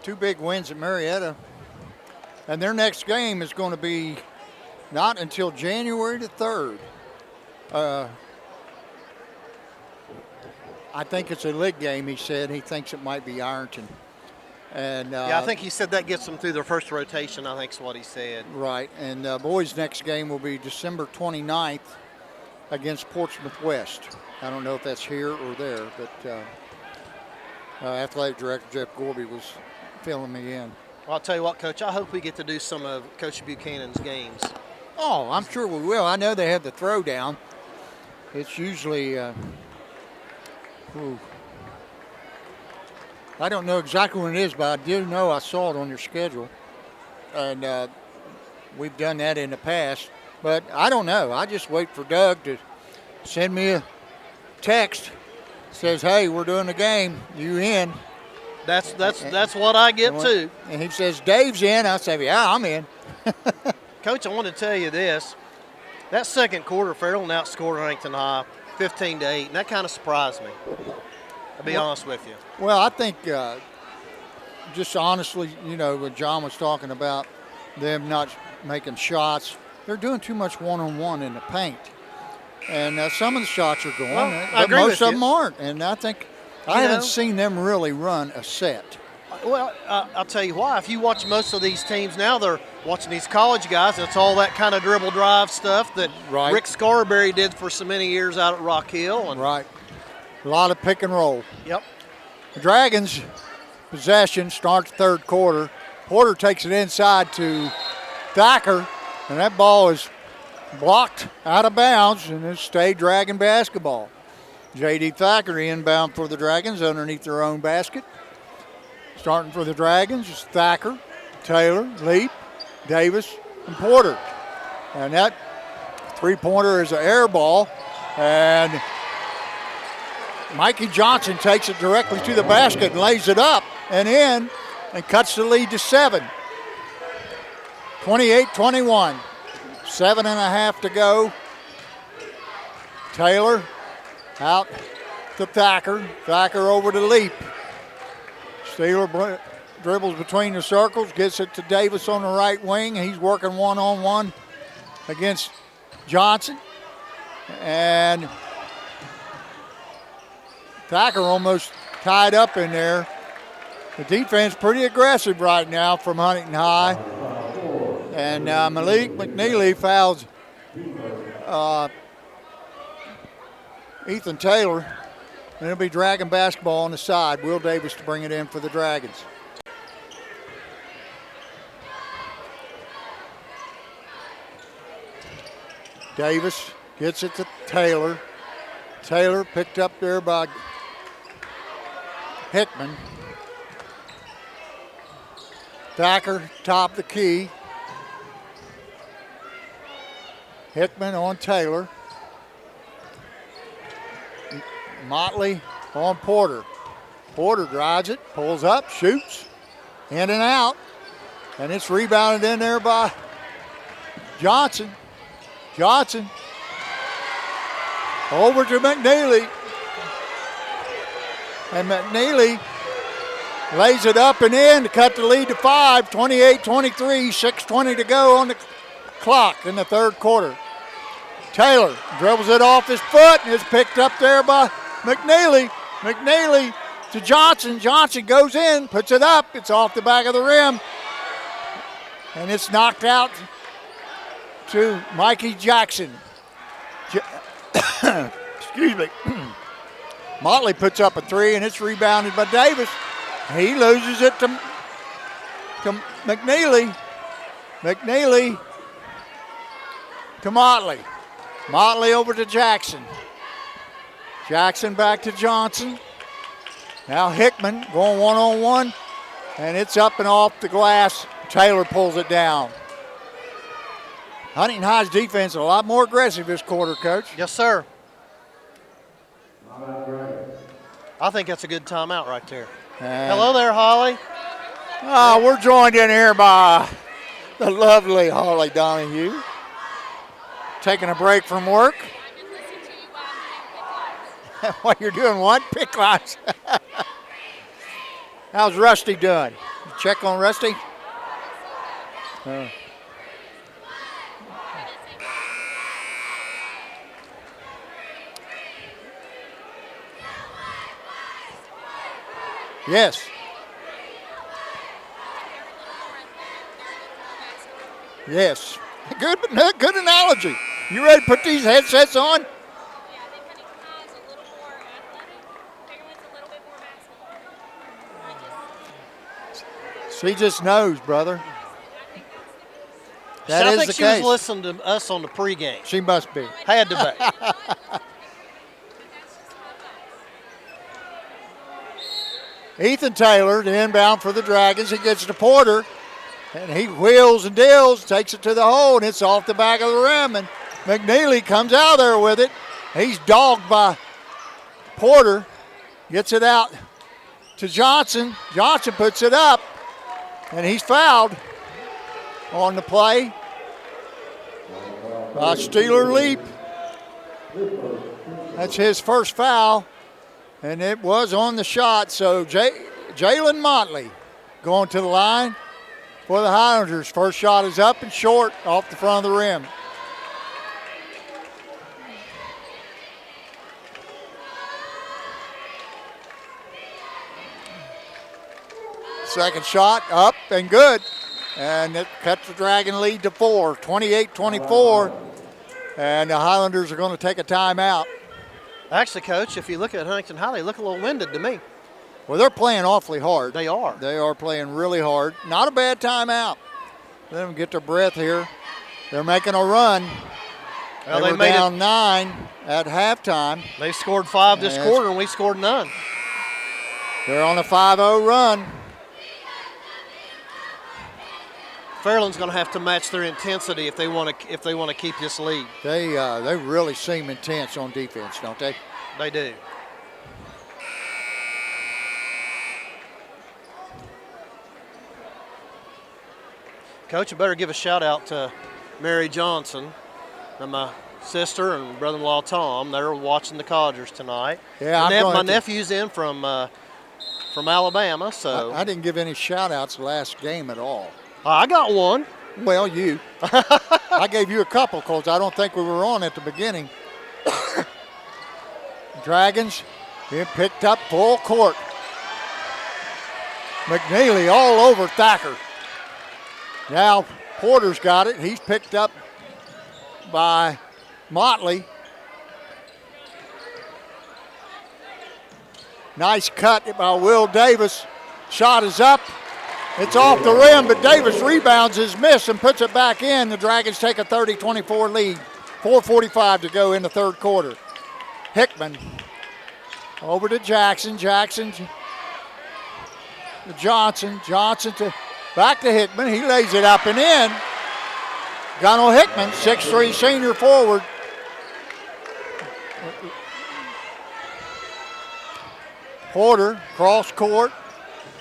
2 big wins at Marietta. And their next game is going to be not until January the 3rd. I think it's a league game, he said. He thinks it might be Ironton. And Yeah, I think he said that gets them through their first rotation, I think is what he said. right. And boys' next game will be December 29th against Portsmouth West. I don't know if that's here or there, but athletic director Jeff Gorby was filling me in. Well, I'll tell you what, Coach, I hope we get to do some of Coach Buchanan's games. Oh, I'm sure we will. I know they have the throwdown. It's usually, I don't know exactly when it is, but I do know I saw it on your schedule. And we've done that in the past. But I don't know. I just wait for Doug to send me a text. Says, hey, we're doing the game. You in? That's what I get too. And he says, Dave's in. I say, yeah, I'm in. Coach, I want to tell you this. That second quarter, Fairland outscored Huntington High 15-8, and that kind of surprised me. I'll be honest with you. Well, I think just honestly, you know, when John was talking about them not making shots, they're doing too much one-on-one in the paint. And some of the shots are going, Well, I but agree most with of you. them aren't. And I think I haven't seen them really run a set. Well, I'll tell you why. If you watch most of these teams now, they're watching these college guys. It's all that kind of dribble drive stuff that Right. Rick Scarberry did for so many years out at Rock Hill. And, Right. A lot of pick and roll. Yep. The Dragons' possession starts third quarter. Porter takes it inside to Thacker, and that ball is blocked out of bounds, and it's stayed Dragon basketball. J.D. Thacker inbound for the Dragons underneath their own basket. Starting for the Dragons is Thacker, Taylor, Leap, Davis, and Porter. And that three-pointer is an air ball, and Mikey Johnson takes it directly to the basket and lays it up and in and cuts the lead to 7. 28-21. 7.5 to go. Taylor out to Thacker. Thacker over to Leap. Steeler dribbles between the circles, gets it to Davis on the right wing. He's working one-on-one against Johnson. And Thacker almost tied up in there. The defense pretty aggressive right now from Huntington High. And Malik McNeely fouls Ethan Taylor. And it'll be Dragon basketball on the side. Will Davis to bring it in for the Dragons. Davis gets it to Taylor. Taylor picked up there by Hickman. Thacker top the key. Hickman on Taylor. Motley on Porter. Porter drives it, pulls up, shoots, in and out. And it's rebounded in there by Johnson. Johnson over to McNeely. And McNeely lays it up and in to cut the lead to 5, 28-23, 6:20 to go on the clock in the third quarter. Taylor dribbles it off his foot and is picked up there by McNeely. McNeely to Johnson. Johnson goes in, puts it up. It's off the back of the rim. And it's knocked out to Mikey Jackson. Excuse me. Motley puts up a three, and it's rebounded by Davis. He loses it to McNeely. McNeely to Motley. Motley over to Jackson. Jackson back to Johnson. Now Hickman going one-on-one, and it's up and off the glass. Taylor pulls it down. Huntington High's defense is a lot more aggressive this quarter, Coach. Yes, sir. I think that's a good timeout right there. Hello there, Holly. We're joined in here by the lovely Holly Donahue. Taking a break from work. While you're doing what? Pick lines. How's Rusty doing? Check on Rusty? Yes. Yes. Good analogy. You ready to put these headsets on? She just knows, brother. That I is think the she case. was listening to us on the pregame. She must be. Had to be. Ethan Taylor, the inbound for the Dragons. He gets to Porter, and he wheels and deals, takes it to the hole, and it's off the back of the rim. And McNeely comes out there with it. He's dogged by Porter. Gets it out to Johnson. Johnson puts it up, and he's fouled on the play by Steeler Leap. That's his first foul, and it was on the shot. So Jalen Motley going to the line for the Highlanders. First shot is up and short off the front of the rim. Second shot up and good. And it cuts the Dragon lead to 4, 28-24. And the Highlanders are going to take a timeout. Actually, Coach, if you look at Huntington High, they look a little winded to me. Well, they're playing awfully hard. They are. They are playing really hard. Not a bad timeout. Let them get their breath here. They're making a run. Well, they were down 9 at halftime. They scored 5 this quarter, and we scored none. They're on a 5-0 run. Fairland's going to have to match their intensity if they want to keep this lead. They really seem intense on defense, don't they? They do. Coach, I better give a shout out to Mary Johnson and my sister and brother-in-law Tom. They're watching the Codgers tonight. Yeah, my nephew's in from Alabama, so I didn't give any shout outs last game at all. I got one. Well, you. I gave you a couple because I don't think we were on at the beginning. Dragons being picked up full court. McNeely all over Thacker. Now Porter's got it. He's picked up by Motley. Nice cut by Will Davis. Shot is up. It's off the rim, but Davis rebounds his miss and puts it back in. The Dragons take a 30-24 lead. 4:45 to go in the third quarter. Hickman over to Jackson. Jackson to Johnson. Johnson to back to Hickman. He lays it up and in. Gunnar Hickman, 6'3" senior forward. Porter cross court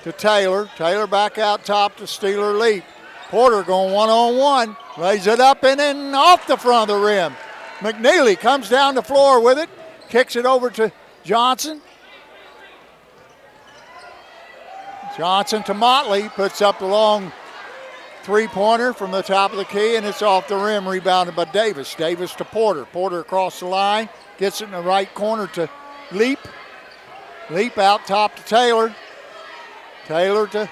to Taylor. Taylor back out top to Steeler Leap. Porter going one-on-one. Lays it up and in off the front of the rim. McNeely comes down the floor with it. Kicks it over to Johnson. Johnson to Motley. Puts up the long three-pointer from the top of the key, and it's off the rim, rebounded by Davis. Davis to Porter. Porter across the line. Gets it in the right corner to Leap. Leap out top to Taylor. Taylor to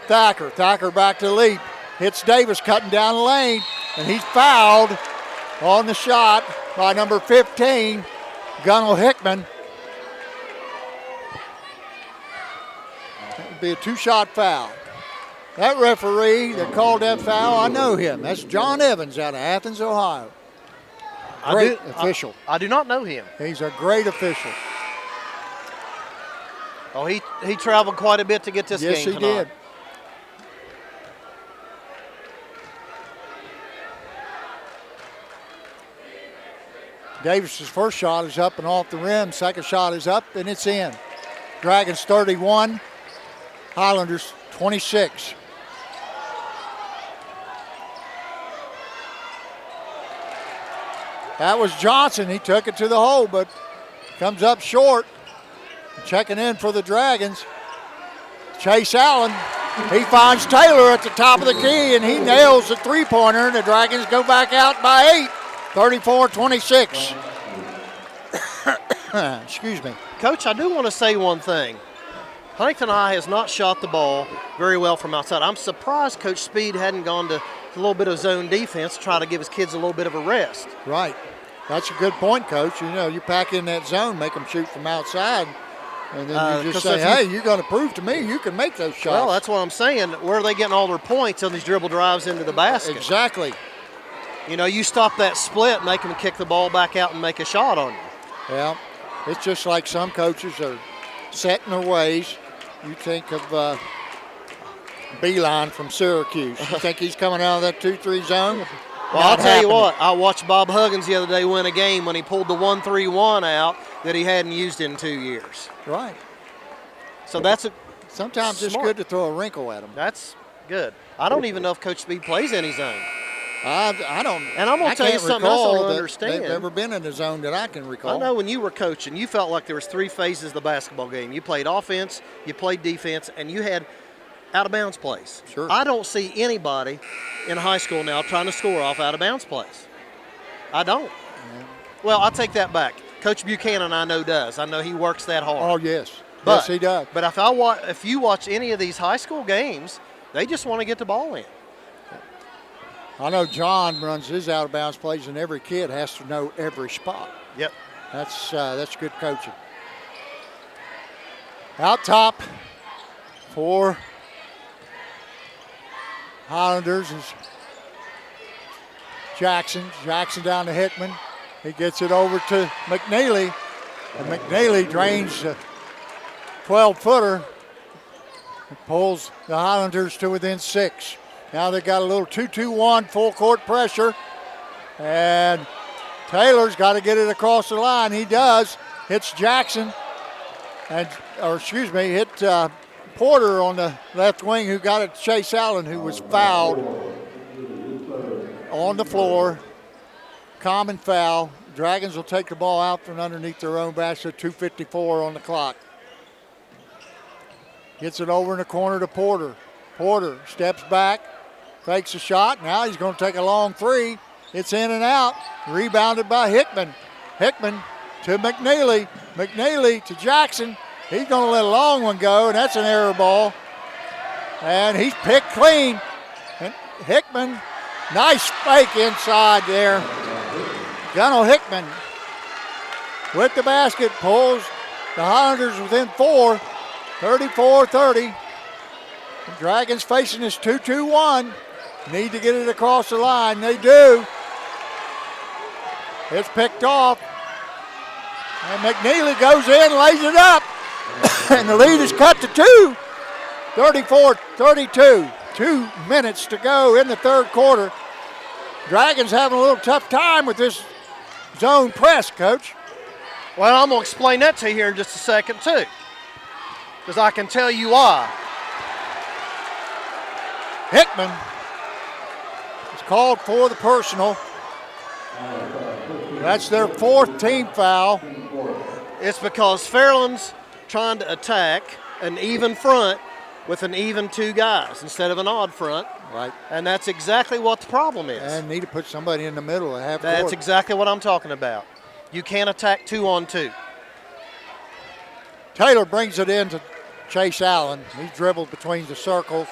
Thacker. Thacker back to Leap. Hits Davis cutting down the lane, and he's fouled on the shot by number 15, Gunnar Hickman. That would be a two-shot foul. That referee that called that foul, I know him. That's John Evans out of Athens, Ohio. Great official. I do not know him. He's a great official. Oh, he traveled quite a bit to get this game tonight. Yes, he did. Davis's first shot is up and off the rim. Second shot is up and it's in. Dragons 31, Highlanders 26. That was Johnson. He took it to the hole, but comes up short. Checking in for the Dragons, Chase Allen. He finds Taylor at the top of the key, and he nails the three-pointer, and the Dragons go back out by 8, 34-26. Excuse me. Coach, I do want to say one thing. Huntington High has not shot the ball very well from outside. I'm surprised Coach Speed hadn't gone to a little bit of zone defense to try to give his kids a little bit of a rest. Right. That's a good point, Coach. You know, you pack in that zone, make them shoot from outside, and then you just say, hey, you're going to prove to me you can make those shots. Well, that's what I'm saying. Where are they getting all their points on these dribble drives into the basket? Exactly. You know, you stop that split, make them kick the ball back out and make a shot on you. Well, it's just like some coaches are set in their ways. You think of Beeline from Syracuse. You think he's coming out of that 2-3 zone? Well, I'll tell you what, I watched Bob Huggins the other day win a game when he pulled the 1-3-1 out that he hadn't used in 2 years. Right. So that's sometimes smart. It's good to throw a wrinkle at him. That's good. I don't even know if Coach Speed plays any zone. I don't. And I'm going to tell you something else I don't understand. They've never been in a zone that I can recall. I know when you were coaching, you felt like there was 3 phases of the basketball game. You played offense, you played defense, and you had out-of-bounds plays. Sure. I don't see anybody in high school now trying to score off out-of-bounds plays. I don't. Yeah. Well, I take that back. Coach Buchanan, I know, does. I know he works that hard. Oh, yes. But, yes, he does. But if you watch any of these high school games, they just want to get the ball in. I know John runs his out-of-bounds plays, and every kid has to know every spot. Yep. That's good coaching. Out top for Highlanders is Jackson. Jackson down to Hickman. He gets it over to McNeely. And McNeely drains a 12-footer. Pulls the Highlanders to within 6. Now they've got a little 2-2-1 full court pressure. And Taylor's got to get it across the line. He does. Hits Jackson. Hit Porter on the left wing, who got it to Chase Allen, who was fouled on the floor. Common foul. Dragons will take the ball out from underneath their own basket. 2:54 on the clock. Gets it over in the corner to Porter. Porter steps back, fakes a shot. Now he's going to take a long 3. It's in and out. Rebounded by Hickman. Hickman to McNeely. McNeely to Jackson. He's going to let a long one go, and that's an error ball. And he's picked clean. And Hickman, nice fake inside there. Gunnar Hickman with the basket, pulls the Highlanders within 4, 34-30. The Dragons facing this 2-2-1. Need to get it across the line. They do. It's picked off. And McNeely goes in, lays it up. And the lead is cut to 2. 34-32. 2 minutes to go in the third quarter. Dragons having a little tough time with this zone press, Coach. Well, I'm going to explain that to you here in just a second, too. Because I can tell you why. Hickman is called for the personal. That's their 4th team foul. It's because Fairland's trying to attack an even front with an even 2 guys instead of an odd front. Right. And that's exactly what the problem is. And need to put somebody in the middle of half court. That's exactly what I'm talking about. You can't attack 2-on-2. Taylor brings it in to Chase Allen. He's dribbled between the circles.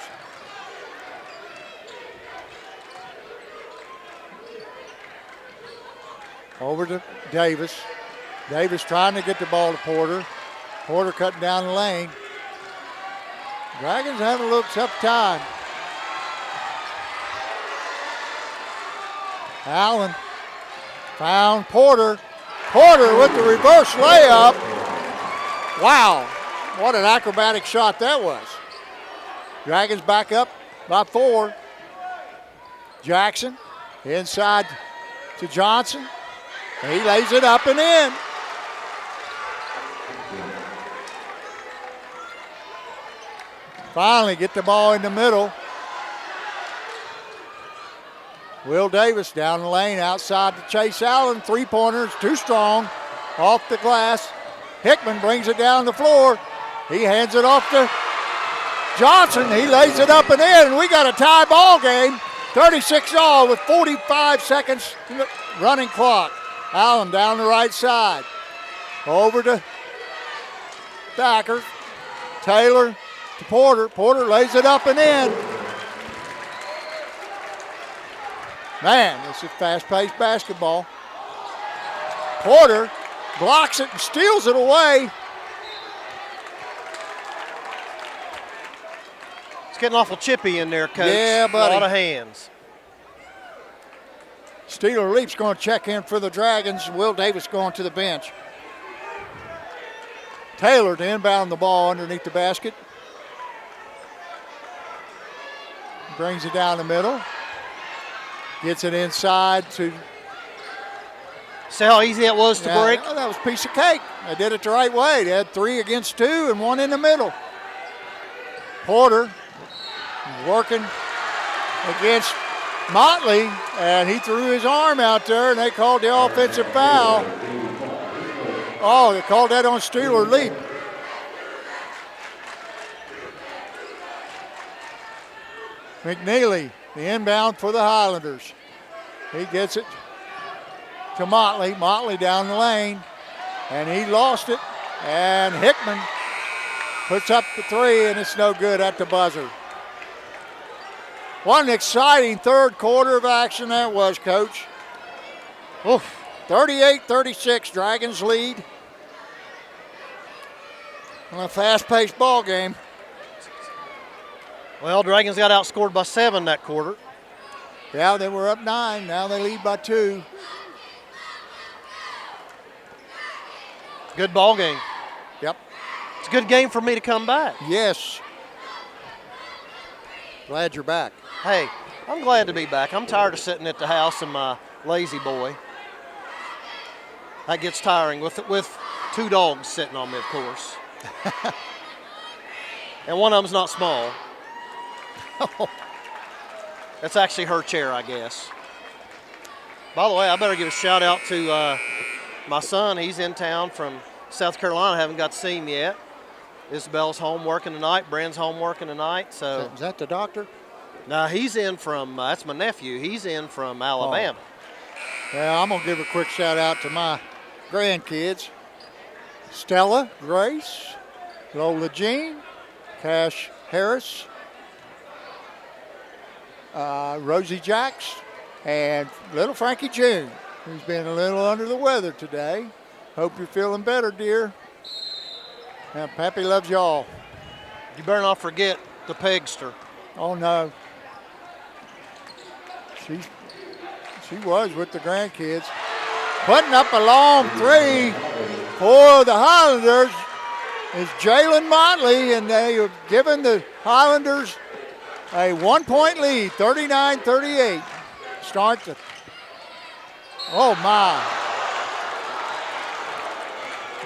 Over to Davis. Davis trying to get the ball to Porter. Porter cutting down the lane. Dragons having a little tough time. Allen found Porter. Porter with the reverse layup. Wow, what an acrobatic shot that was. Dragons back up by 4. Jackson inside to Johnson. He lays it up and in. Finally get the ball in the middle. Will Davis down the lane outside to Chase Allen. Three-pointers, too strong, off the glass. Hickman brings it down the floor. He hands it off to Johnson. He lays it up and in. We got a tie ball game. 36 all with 45 seconds running clock. Allen down the right side. Over to Thacker. Taylor to Porter. Porter lays it up and in. Man, this is fast-paced basketball. Porter blocks it and steals it away. It's getting awful chippy in there, Coach. Yeah, buddy. A lot of hands. Steeler Leap's going to check in for the Dragons. Will Davis going to the bench. Taylor to inbound the ball underneath the basket. Brings it down the middle. Gets it inside to... See how easy that was to break? That was a piece of cake. They did it the right way. They had 3 against 2 and 1 in the middle. Porter working against Motley, and he threw his arm out there, and they called the offensive foul. Oh, they called that on Steeler Leap. McNeely, the inbound for the Highlanders. He gets it to Motley. Motley down the lane, and he lost it. And Hickman puts up the 3, and it's no good at the buzzer. What an exciting third quarter of action that was, Coach. 38-36, Dragons lead. On a fast-paced ball game. Well, Dragons got outscored by 7 that quarter. Yeah, they were up 9. Now they lead by 2. Good ball game. Yep. It's a good game for me to come back. Yes. Glad you're back. Hey, I'm glad to be back. I'm tired of sitting at the house in my lazy boy. That gets tiring with 2 dogs sitting on me, of course. And one of them's not small. That's actually her chair, I guess. By the way, I better give a shout out to my son. He's in town from South Carolina. I haven't got to see him yet. Isabel's home working tonight. Brand's home working tonight. So is that the doctor? No, he's in from, that's my nephew. He's in from Alabama. Oh. Yeah, I'm going to give a quick shout out to my grandkids. Stella, Grace, Lola Jean, Cash Harris, Rosie Jacks, and little Frankie June, who's been a little under the weather today. Hope you're feeling better, dear. And Pappy loves y'all. You better not forget the Pegster. Oh, no. She was with the grandkids. Putting up a long 3 for the Highlanders is Jalen Motley, and they have given the Highlanders a 1-point lead, 39-38. Start to, oh my.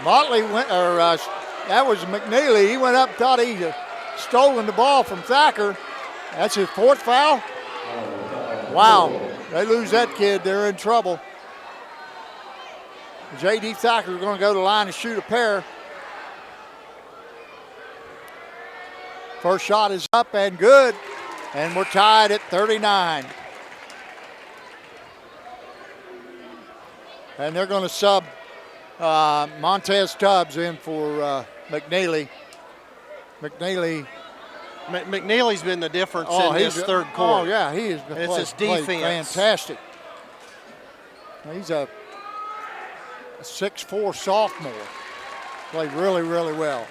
Motley went, that was McNeely. He went up, thought he'd stolen the ball from Thacker. That's his 4th foul. Wow, they lose that kid, they're in trouble. J.D. Thacker is going to go to the line and shoot a pair. First shot is up and good, and we're tied at 39. And they're going to sub Montez Tubbs in for McNeely. McNeely's been the difference in this third quarter. Oh, yeah, he has been it's his defense. Fantastic. He's a 6'4" sophomore. Played really, really well.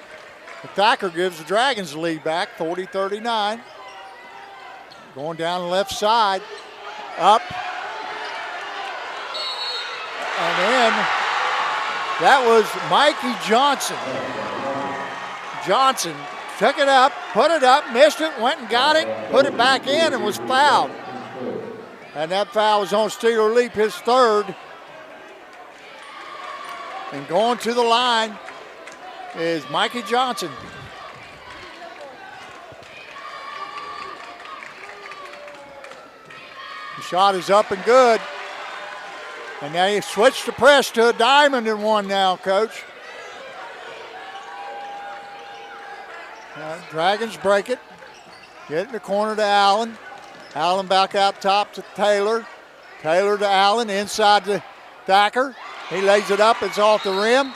Thacker gives the Dragons the lead back, 40-39. Going down the left side, up, then that was Mikey Johnson. Johnson took it up, put it up, missed it, went and got it, put it back in, and was fouled. And that foul was on Steeler Leap, his third. And going to the line is Mikey Johnson. The shot is up and good. And now you switch the press to a diamond and one now, Coach. Dragons break it. Get in the corner to Allen. Allen back out top to Taylor. Taylor to Allen, inside to Thacker. He lays it up, it's off the rim.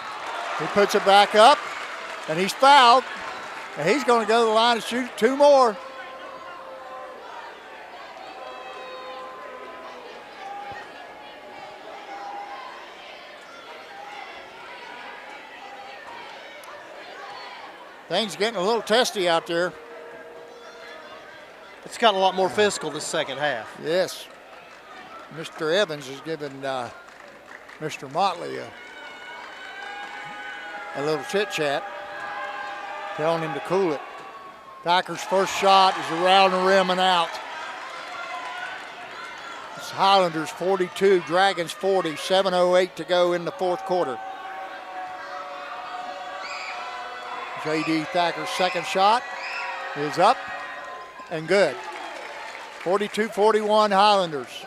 He puts it back up, and he's fouled. And he's going to go to the line and shoot two more. Things getting a little testy out there. It's gotten a lot more physical this second half. Yes. Mr. Evans is giving Mr. Motley a little chit-chat, telling him to cool it. Thacker's first shot is around the rim and out. It's Highlanders 42, Dragons 40, 7:08 to go in the fourth quarter. J.D. Thacker's second shot is up and good. 42-41 Highlanders.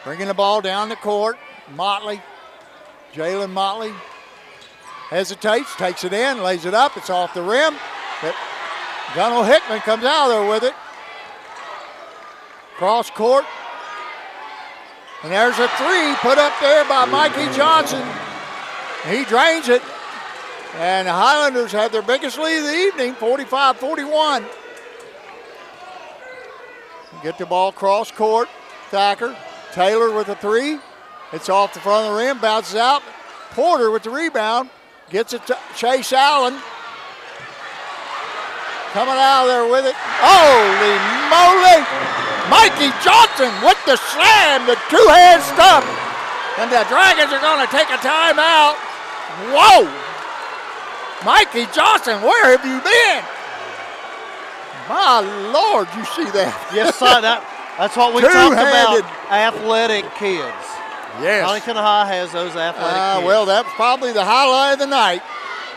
Bringing the ball down the court. Motley, Jalen Motley hesitates, takes it in, lays it up. It's off the rim. But Gunnar Hickman comes out of there with it. Cross court. And there's a three put up there by Mikey Johnson. He drains it. And the Highlanders have their biggest lead of the evening, 45-41. Get the ball cross court. Thacker. Taylor with a three. It's off the front of the rim, bounces out. Porter with the rebound. Gets it to Chase Allen. Coming out of there with it. Holy moly! Mikey Johnson with the slam, the two-hand stuff. And the Dragons are going to take a timeout. Whoa! Mikey Johnson, where have you been? My Lord, you see that? Yes, sir. That's what we talked about, athletic kids. Yes. Huntington High has those athletic kids. Well, that's probably the highlight of the night.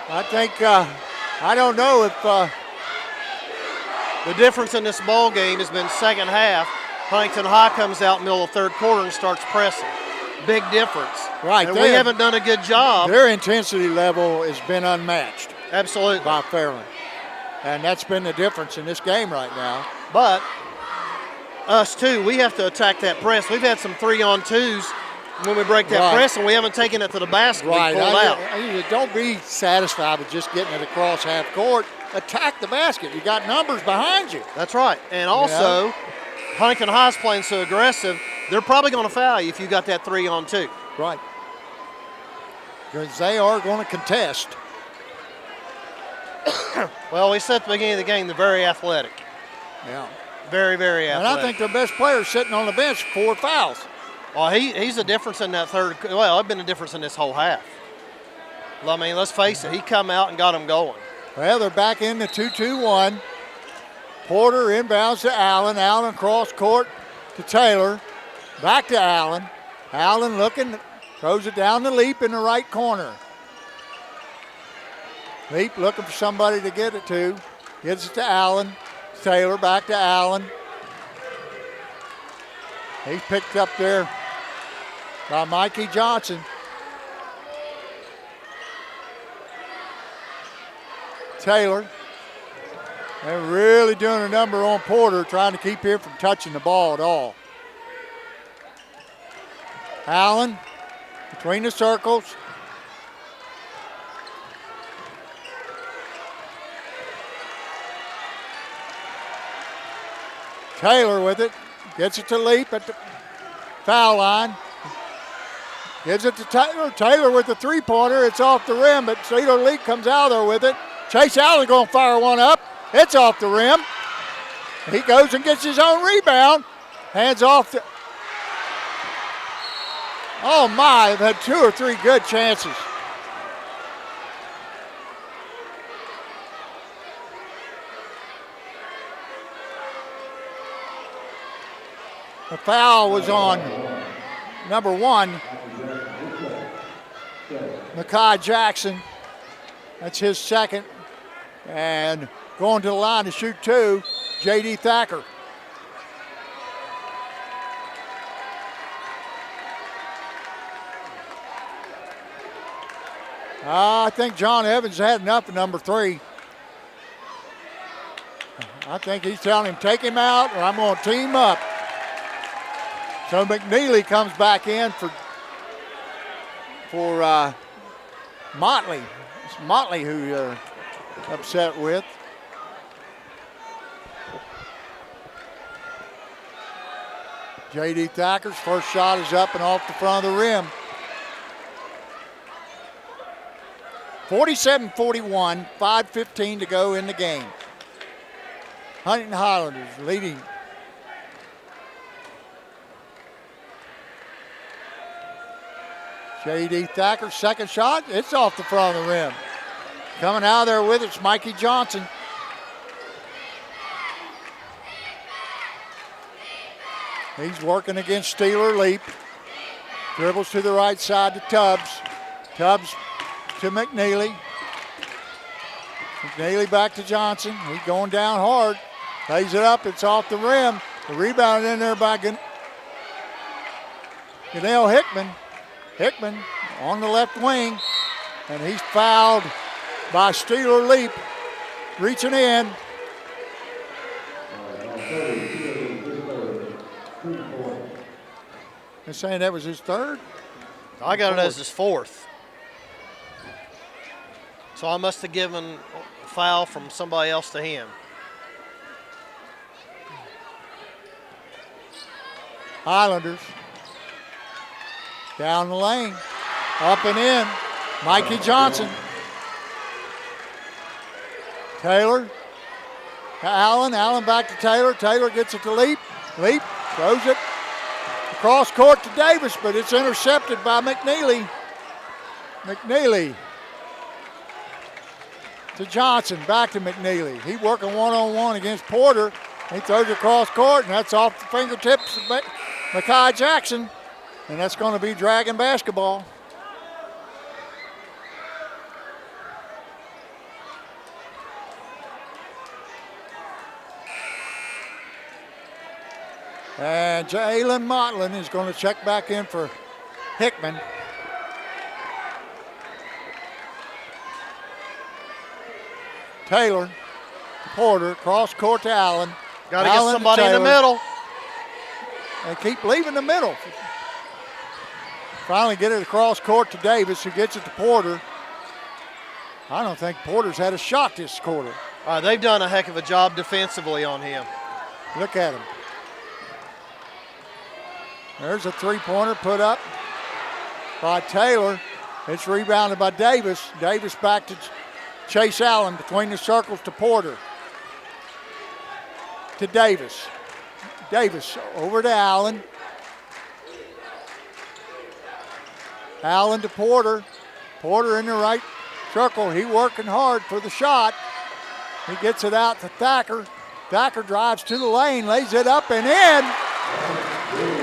I think, I don't know if... the difference in this ball game has been second half. Huntington High comes out middle of third quarter and starts pressing. Big difference. Right. And we haven't done a good job. Their intensity level has been unmatched. Absolutely. By Fairland. And that's been the difference in this game right now. But us too, we have to attack that press. We've had some 3-on-2s when we break that press, and we haven't taken it to the basket. Right. We pulled out. Don't be satisfied with just getting it across half court. Attack the basket. You got numbers behind you. That's right. And also, Huntington High's playing so aggressive, they're probably going to foul you if you got that 3-on-2. Right. Because they are going to contest. Well, we said at the beginning of the game, they're very athletic. Yeah. Very, very athletic. And I think their best player is sitting on the bench, 4 fouls. Well, he's a difference in that third. Well, I've been a difference in this whole half. I mean, let's face it, he come out and got them going. Well, they're back in the 2-2-1. Porter inbounds to Allen. Allen cross court to Taylor. Back to Allen. Allen looking, throws it down the Leap in the right corner. Leap looking for somebody to get it to. Gets it to Allen. Taylor back to Allen. He's picked up there by Mikey Johnson. Taylor. They're really doing a number on Porter, trying to keep him from touching the ball at all. Allen between the circles. Taylor with it. Gets it to Leap at the foul line. Gives it to Taylor. Taylor with the three-pointer. It's off the rim, but Cedar Leap comes out there with it. Chase Allen going to fire one up. It's off the rim. He goes and gets his own rebound. Hands off to Oh my, they've had 2 or 3 good chances. The foul was on number 1, Mekhi Jackson. That's his second. And going to the line to shoot 2, J.D. Thacker. I think John Evans had enough of number 3. I think he's telling him, take him out or I'm going to team up. So McNeely comes back in for Motley. It's Motley who you're upset with. J.D. Thacker's first shot is up and off the front of the rim. 47-41, 5:15 to go in the game. Huntington Highlanders leading. J.D. Thacker's second shot, it's off the front of the rim. Coming out of there with it's Mikey Johnson. He's working against Steeler Leap. Dribbles to the right side to Tubbs. Tubbs to McNeely. McNeely back to Johnson. He's going down hard. Lays it up, it's off the rim. The rebound in there by Ganell Hickman. Hickman on the left wing, and he's fouled by Steeler Leap, reaching in. They're saying that was his third? I got it as his fourth. So I must have given a foul from somebody else to him. Highlanders. Down the lane, up and in, Mikey Johnson. Taylor to Allen, Allen back to Taylor. Taylor gets it to Leap. Leap throws it across court to Davis, but it's intercepted by McNeely. McNeely to Johnson, back to McNeely. He's working one-on-one against Porter. He throws it across court, and that's off the fingertips of Mekhi Jackson. And that's going to be Dragon basketball. And Jalen Motlin is going to check back in for Hickman. Taylor, Porter, cross court to Allen. Got to get somebody in the middle. They keep leaving the middle. Finally get it across court to Davis, who gets it to Porter. I don't think Porter's had a shot this quarter. They've done a heck of a job defensively on him. Look at him. There's a three-pointer put up by Taylor. It's rebounded by Davis. Davis back to Chase Allen between the circles to Porter. To Davis. Davis over to Allen. Allen to Porter. Porter in the right circle. He working hard for the shot. He gets it out to Thacker. Thacker drives to the lane, lays it up and in.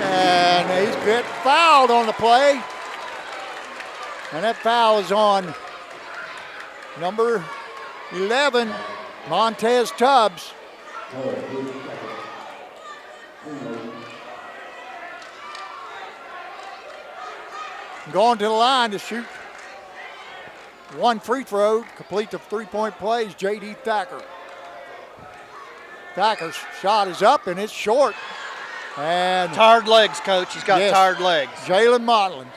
And he's get fouled on the play. And that foul is on number 11, Montez Tubbs. Going to the line to shoot one free throw, complete the three-point plays, J.D. Thacker. Thacker's shot is up and it's short. And tired legs, Coach. He's got tired legs. Jalen Motlin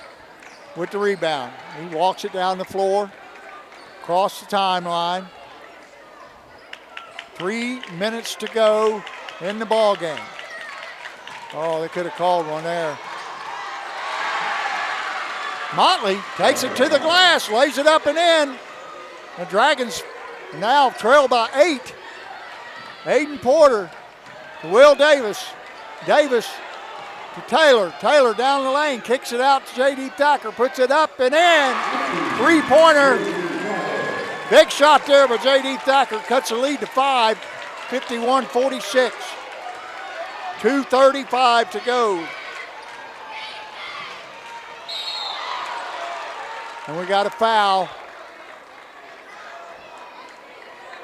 with the rebound. He walks it down the floor, across the timeline. 3 minutes to go in the ball game. Oh, they could have called one there. Motley takes it to the glass, lays it up and in. The Dragons now trail by 8. Aiden Porter to Will Davis. Davis to Taylor. Taylor down the lane, kicks it out to J.D. Thacker, puts it up and in. 3-pointer. Big shot there by J.D. Thacker, cuts the lead to 5, 51-46. 2:35 to go. And we got a foul.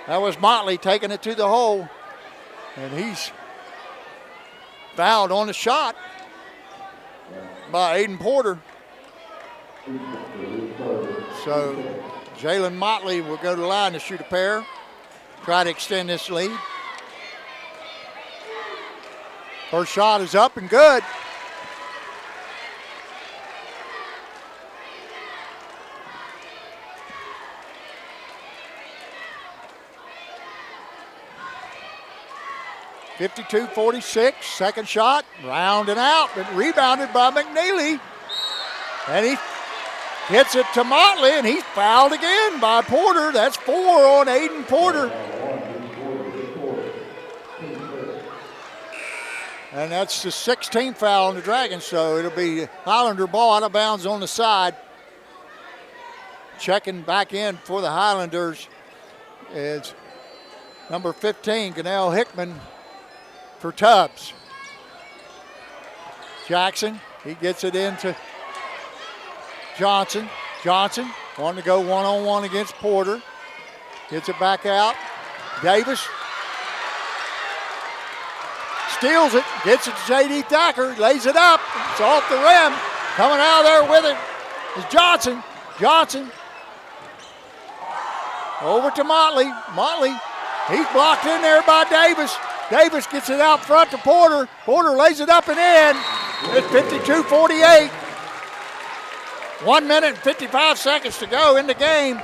That was Motley taking it to the hole. And he's fouled on the shot by Aiden Porter. So Jalen Motley will go to the line to shoot a pair, try to extend this lead. First shot is up and good. (52-46). Second shot, rounding out, but rebounded by McNeely. And he hits it to Motley, and he's fouled again by Porter. That's 4 on Aiden Porter. And that's the 16th foul on the Dragons, so it'll be Highlander ball out of bounds on the side. Checking back in for the Highlanders is number 15, Ganell Hickman, for Tubbs. Jackson, he gets it into Johnson. Johnson wanting to go one-on-one against Porter. Gets it back out. Davis steals it, gets it to J.D. Thacker, lays it up. It's off the rim. Coming out of there with it is Johnson. Johnson over to Motley. Motley, he's blocked in there by Davis. Davis gets it out front to Porter. Porter lays it up and in. It's 52-48. 1 minute and 55 seconds to go in the game.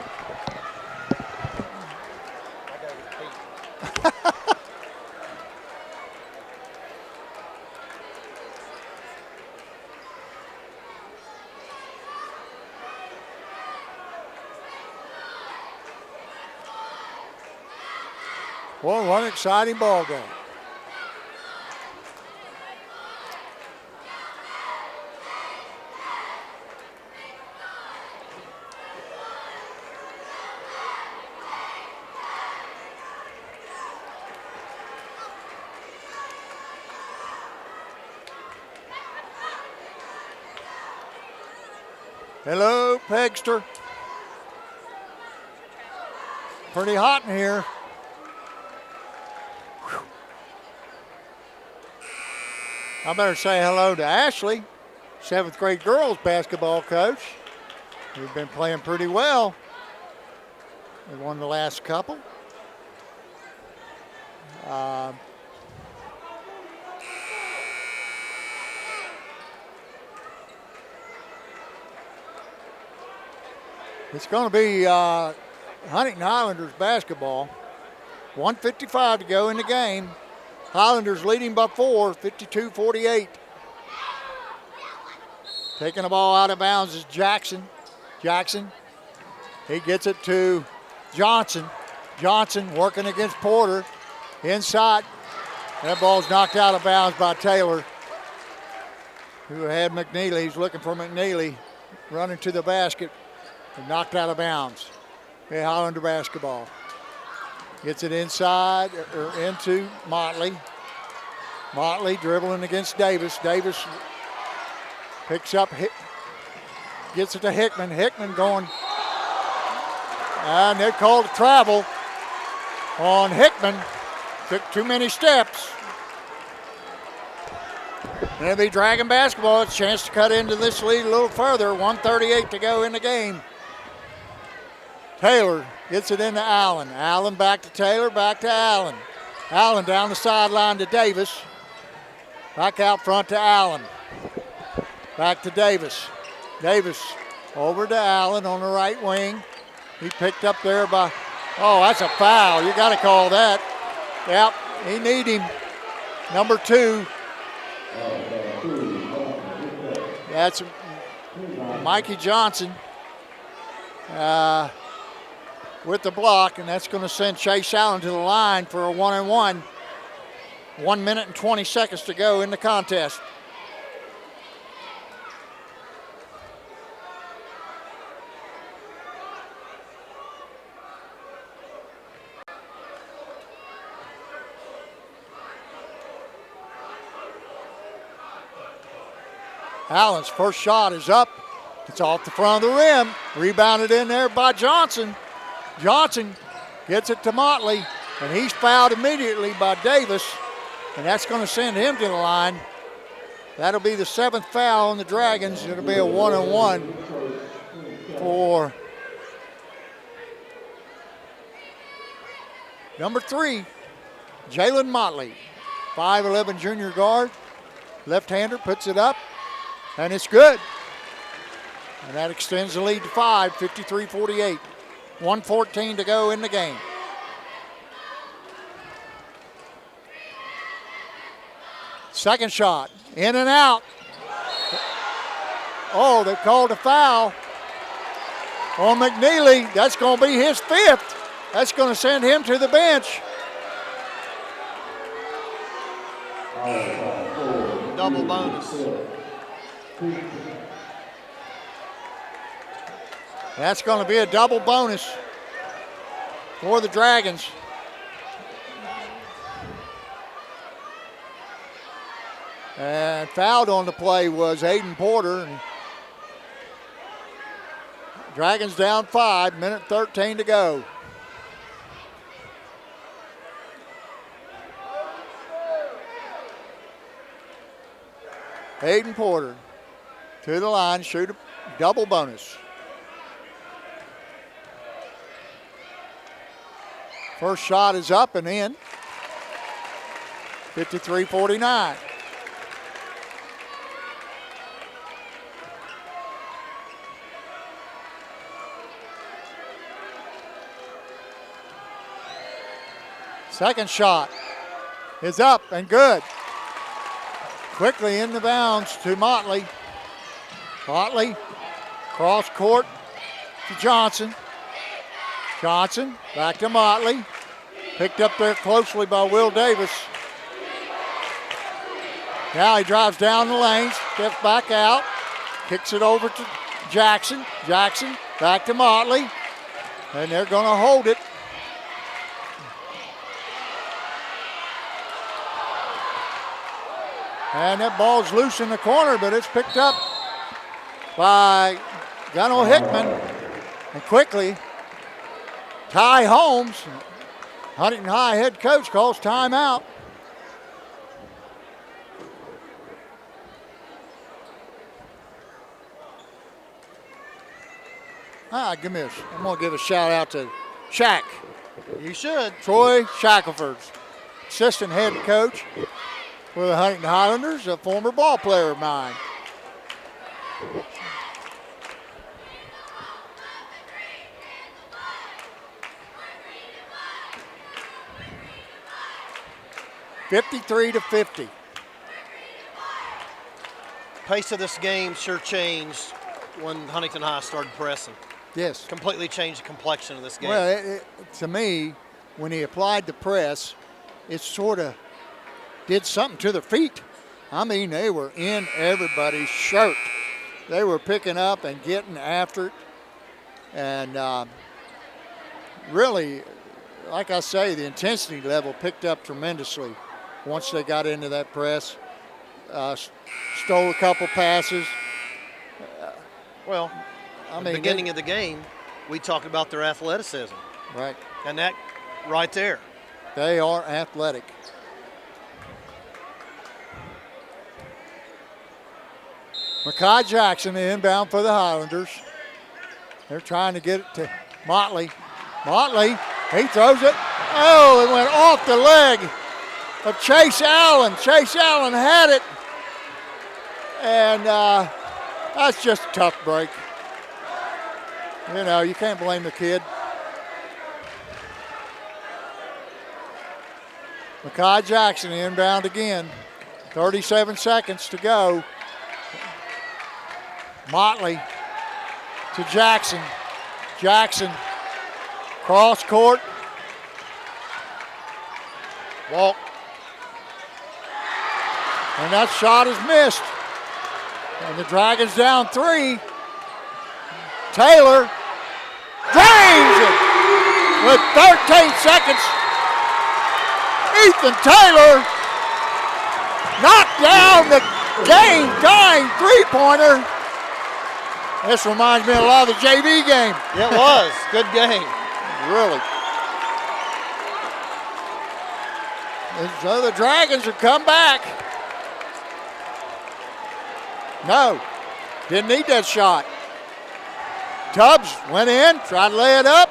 Well, what an exciting ball game. Hello, Pegster. Pretty hot in here. I better say hello to Ashley, 7th grade girls basketball coach. We've been playing pretty well. We won the last couple. It's going to be Huntington Highlanders basketball. 1:55 to go in the game. Highlanders leading by 4, 52-48. Taking the ball out of bounds is Jackson. Jackson, he gets it to Johnson. Johnson working against Porter. Inside. That ball's knocked out of bounds by Taylor, who had McNeely. He's looking for McNeely. Running to the basket. And knocked out of bounds. Okay, Highlander basketball. Gets it inside or into Motley. Motley dribbling against Davis. Davis picks up, gets it to Hickman. Hickman going, and they called travel on Hickman. Took too many steps. And it'll be Dragon basketball. It's a chance to cut into this lead a little further. 1:38 to go in the game. Taylor gets it into Allen. Allen back to Taylor, back to Allen. Allen down the sideline to Davis. Back out front to Allen. Back to Davis. Davis over to Allen on the right wing. He picked up there by, oh, that's a foul. You got to call that. Yep, he need him. Number 2. That's Mikey Johnson. With the block, and that's going to send Chase Allen to the line for a 1-and-1. 1 minute and 20 seconds to go in the contest. Allen's first shot is up. It's off the front of the rim. Rebounded in there by Johnson. Johnson gets it to Motley, and he's fouled immediately by Davis, and that's going to send him to the line. That'll be the 7th foul on the Dragons. It'll be a 1-on-1 for number 3, Jalen Motley, 5'11" junior guard. Left-hander puts it up, and it's good. And that extends the lead to 5, 53-48. 1:14 to go in the game. Second shot, in and out. Oh, they called a foul on McNeely. That's going to be his 5th. That's going to send him to the bench. Double bonus. That's going to be a double bonus for the Dragons. And fouled on the play was Aiden Porter. And Dragons down 5, minute 13 to go. Aiden Porter to the line, shoot a double bonus. First shot is up and in. 53-49. Second shot is up and good. Quickly in the bounds to Motley. Motley, cross court to Johnson. Johnson, back to Motley. Picked up there closely by Will Davis. Now he drives down the lane, steps back out, kicks it over to Jackson. Jackson, back to Motley. And they're going to hold it. And that ball's loose in the corner, but it's picked up by Gunnar Hickman. And quickly, Ty Holmes, Huntington High head coach, calls timeout. I'm going to give a shout out to Shaq. You should. Troy Shackelford, assistant head coach for the Huntington Highlanders, a former ball player of mine. (53-50). Pace of this game sure changed when Huntington High started pressing. Yes. Completely changed the complexion of this game. Well, to me, when he applied the press, it sort of did something to their feet. I mean, they were in everybody's shirt. They were picking up and getting after it. And really, like I say, the intensity level picked up tremendously once they got into that press. Stole a couple passes. Well, at the beginning of the game, we talked about their athleticism. Right. And that right there. They are athletic. Makai Jackson inbound for the Highlanders. They're trying to get it to Motley. Motley, he throws it. Oh, it went off the leg of Chase Allen. Chase Allen had it. And that's just a tough break. You know, you can't blame the kid. Makai Jackson inbound again. 37 seconds to go. Motley to Jackson. Jackson, cross court. Walk. And that shot is missed. And the Dragons down 3. Taylor drains it with 13 seconds. Ethan Taylor knocked down the Game-tying three-pointer. This reminds me a lot of the JV game. It was. Good game. Really. So the Dragons have come back. No, didn't need that shot. Tubbs went in, tried to lay it up.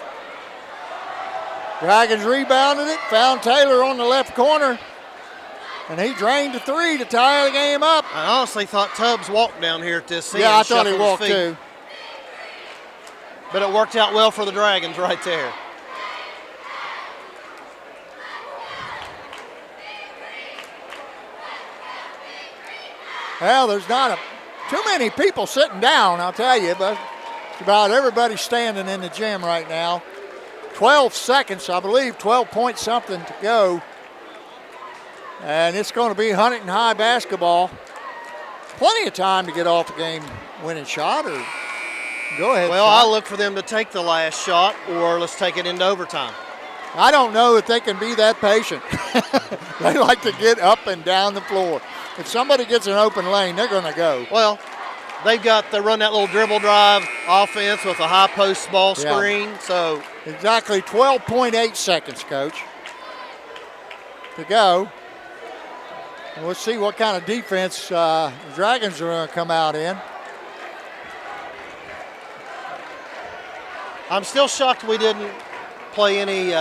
Dragons rebounded it, found Taylor on the left corner, and he drained the three to tie the game up. I honestly thought Tubbs walked down here at this end. Yeah, I thought he shuffled his walked feet. too. But it worked out well for the Dragons right there. Well, there's not too many people sitting down, I'll tell you, but about everybody standing in the gym right now. 12 seconds, I believe, 12 point something to go. And it's going to be Huntington High basketball. Plenty of time to get off the game winning shot, or go ahead. Well, shot. I look for them to take the last shot, or let's take it into overtime. I don't know if they can be that patient. They like to get up and down the floor. If somebody gets an open lane, they're going to go. Well, they run that little dribble drive offense with a high post ball screen. Yeah. So exactly 12.8 seconds, Coach, to go. And we'll see what kind of defense the Dragons are going to come out in. I'm still shocked we didn't play any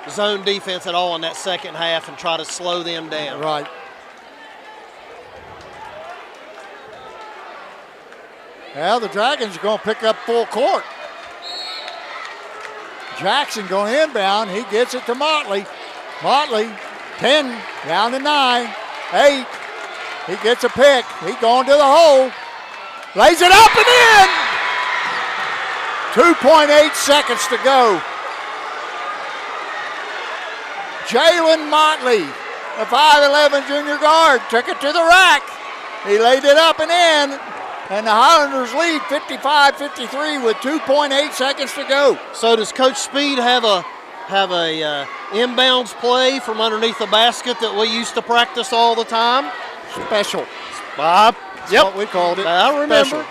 zone defense at all in that second half and try to slow them down. Right. Well, the Dragons are going to pick up full court. Jackson going inbound. He gets it to Motley. Motley, 10, down to 9, 8. He gets a pick. He going to the hole. Lays it up and in. 2.8 seconds to go. Jalen Motley, a 5'11 junior guard, took it to the rack. He laid it up and in. And the Highlanders lead 55-53 with 2.8 seconds to go. So does Coach Speed have a inbounds play from underneath the basket that we used to practice all the time? Special. Bob. That's what we called it. I remember. Special.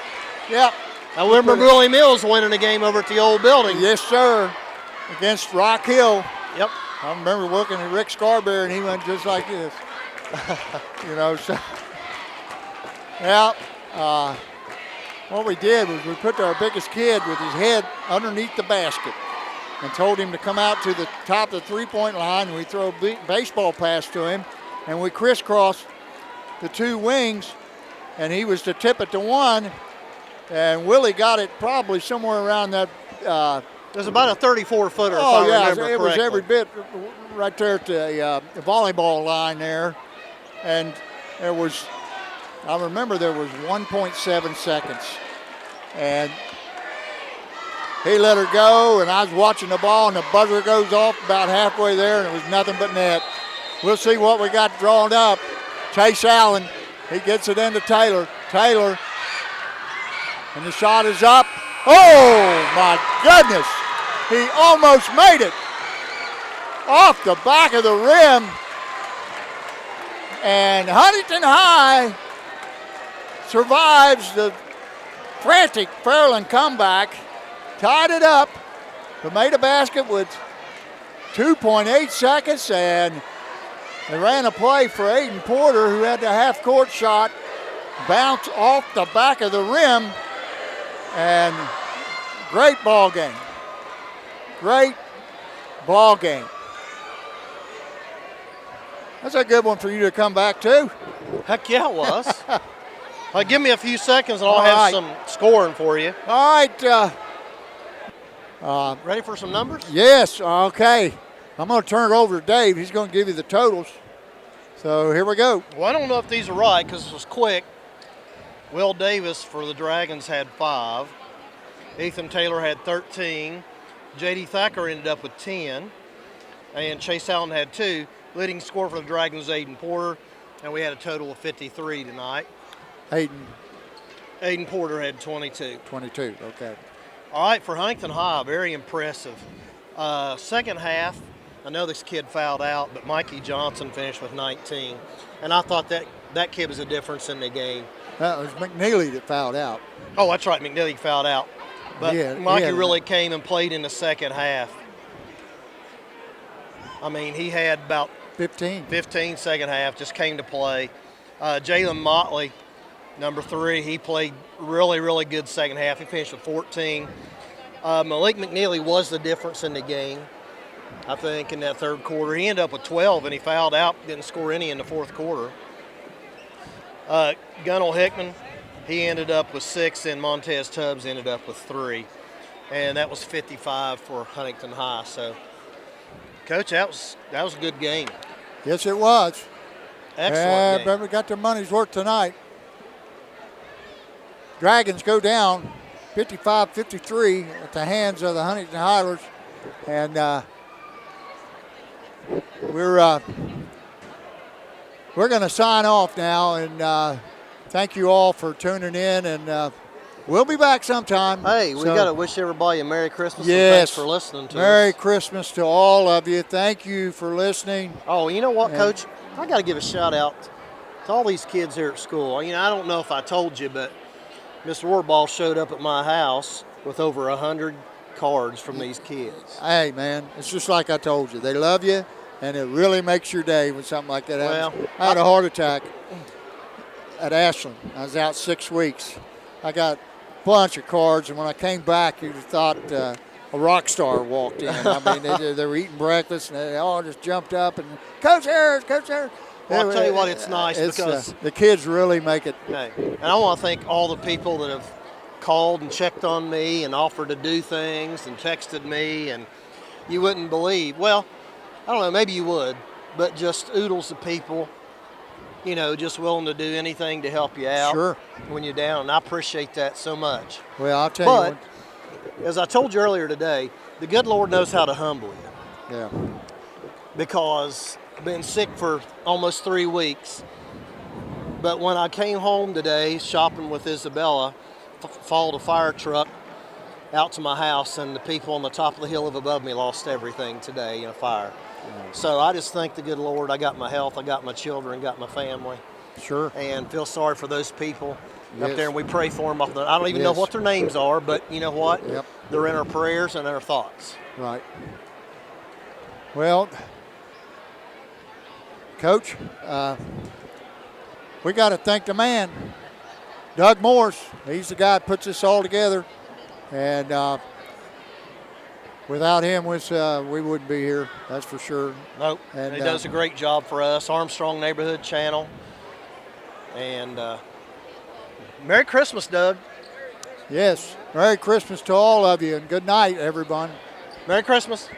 Yep. I remember Willie Mills winning a game over at the old building. Yes, sir. Against Rock Hill. Yep. I remember working at Rick Scarberry, and he went just like this. So. Yeah. What we did was we put our biggest kid with his head underneath the basket and told him to come out to the top of the three-point line, and we throw a baseball pass to him, and we crisscross the two wings, and he was to tip it to one, and Willie got it probably somewhere around that. It was about a 34-footer, oh, if I yeah, remember it was correctly. every bit right there at the volleyball line there, and there was. I remember there was 1.7 seconds, and he let her go, and I was watching the ball, and the buzzer goes off about halfway there, and it was nothing but net. We'll see what we got drawn up. Chase Allen, he gets it into Taylor. Taylor, and the shot is up. Oh, my goodness. He almost made it off the back of the rim, and Huntington High survives the frantic Fairland comeback, tied it up, but made a basket with 2.8 seconds, and they ran a play for Aiden Porter, who had the half-court shot bounce off the back of the rim, and great ball game. Great ball game. That's a good one for you to come back to. Heck yeah, it was. Give me a few seconds and I'll have some scoring for you. All right. Ready for some numbers? Yes, okay. I'm going to turn it over to Dave. He's going to give you the totals. So here we go. Well, I don't know if these are right because this was quick. Will Davis for the Dragons had 5. Ethan Taylor had 13. J.D. Thacker ended up with 10. And Chase Allen had 2. Leading scorer for the Dragons was Aiden Porter. And we had a total of 53 tonight. Aiden Porter had 22. 22, okay. All right, for Huntington High, very impressive. Second half, I know this kid fouled out, but Mikey Johnson finished with 19. And I thought that that kid was a difference in the game. That was McNeely that fouled out. Oh, that's right. McNeely fouled out. But Mikey really came and played in the second half. I mean, he had about 15 second half, just came to play. Jalen Motley, number 3, he played really, really good second half. He finished with 14. Malik McNeely was the difference in the game, I think, in that third quarter. He ended up with 12, and he fouled out, didn't score any in the fourth quarter. Gunnell Hickman, he ended up with 6, and Montez Tubbs ended up with 3. And that was 55 for Huntington High. So, Coach, that was a good game. Yes, it was. Excellent game. But we got their money's worth tonight. Dragons go down 55-53 at the hands of the Huntington Highlanders. And we're going to sign off now. And thank you all for tuning in. And we'll be back sometime. Hey, we got to wish everybody a Merry Christmas. Yes. And thanks for listening to us. Merry Christmas to all of you. Thank you for listening. Oh, you know what, Coach? I got to give a shout out to all these kids here at school. You know, I don't know if I told you, but Mr. Warball showed up at my house with over 100 cards from these kids. Hey, man, it's just like I told you. They love you, and it really makes your day when something like that happens. Well, I had a heart attack at Ashland. I was out 6 weeks. I got a bunch of cards, and when I came back, you'd have thought a rock star walked in. I mean, they were eating breakfast, and they all just jumped up and, Coach Harris, Coach Harris. Well, I'll tell you what, it's nice because the kids really make it. Hey, and I want to thank all the people that have called and checked on me and offered to do things and texted me, and you wouldn't believe. Well, I don't know, maybe you would, but just oodles of people, you know, just willing to do anything to help you out when you're down, and I appreciate that so much. Well, I'll tell you. As I told you earlier today, the good Lord knows how to humble you. Yeah. Because I've been sick for almost 3 weeks. But when I came home today, shopping with Isabella, followed a fire truck out to my house, and the people on the top of the hill above me lost everything today in a fire. So I just thank the good Lord. I got my health, I got my children, got my family. Sure. And feel sorry for those people up there, and we pray for them. I don't even know what their names are, but you know what? Yep. They're in our prayers and our thoughts. Right. Well, Coach, we got to thank the man, Doug Morse. He's the guy that puts this all together. And without him, we wouldn't be here, that's for sure. Nope. And he does a great job for us. Armstrong Neighborhood Channel. And Merry Christmas, Doug. Yes. Merry Christmas to all of you, and good night, everyone. Merry Christmas.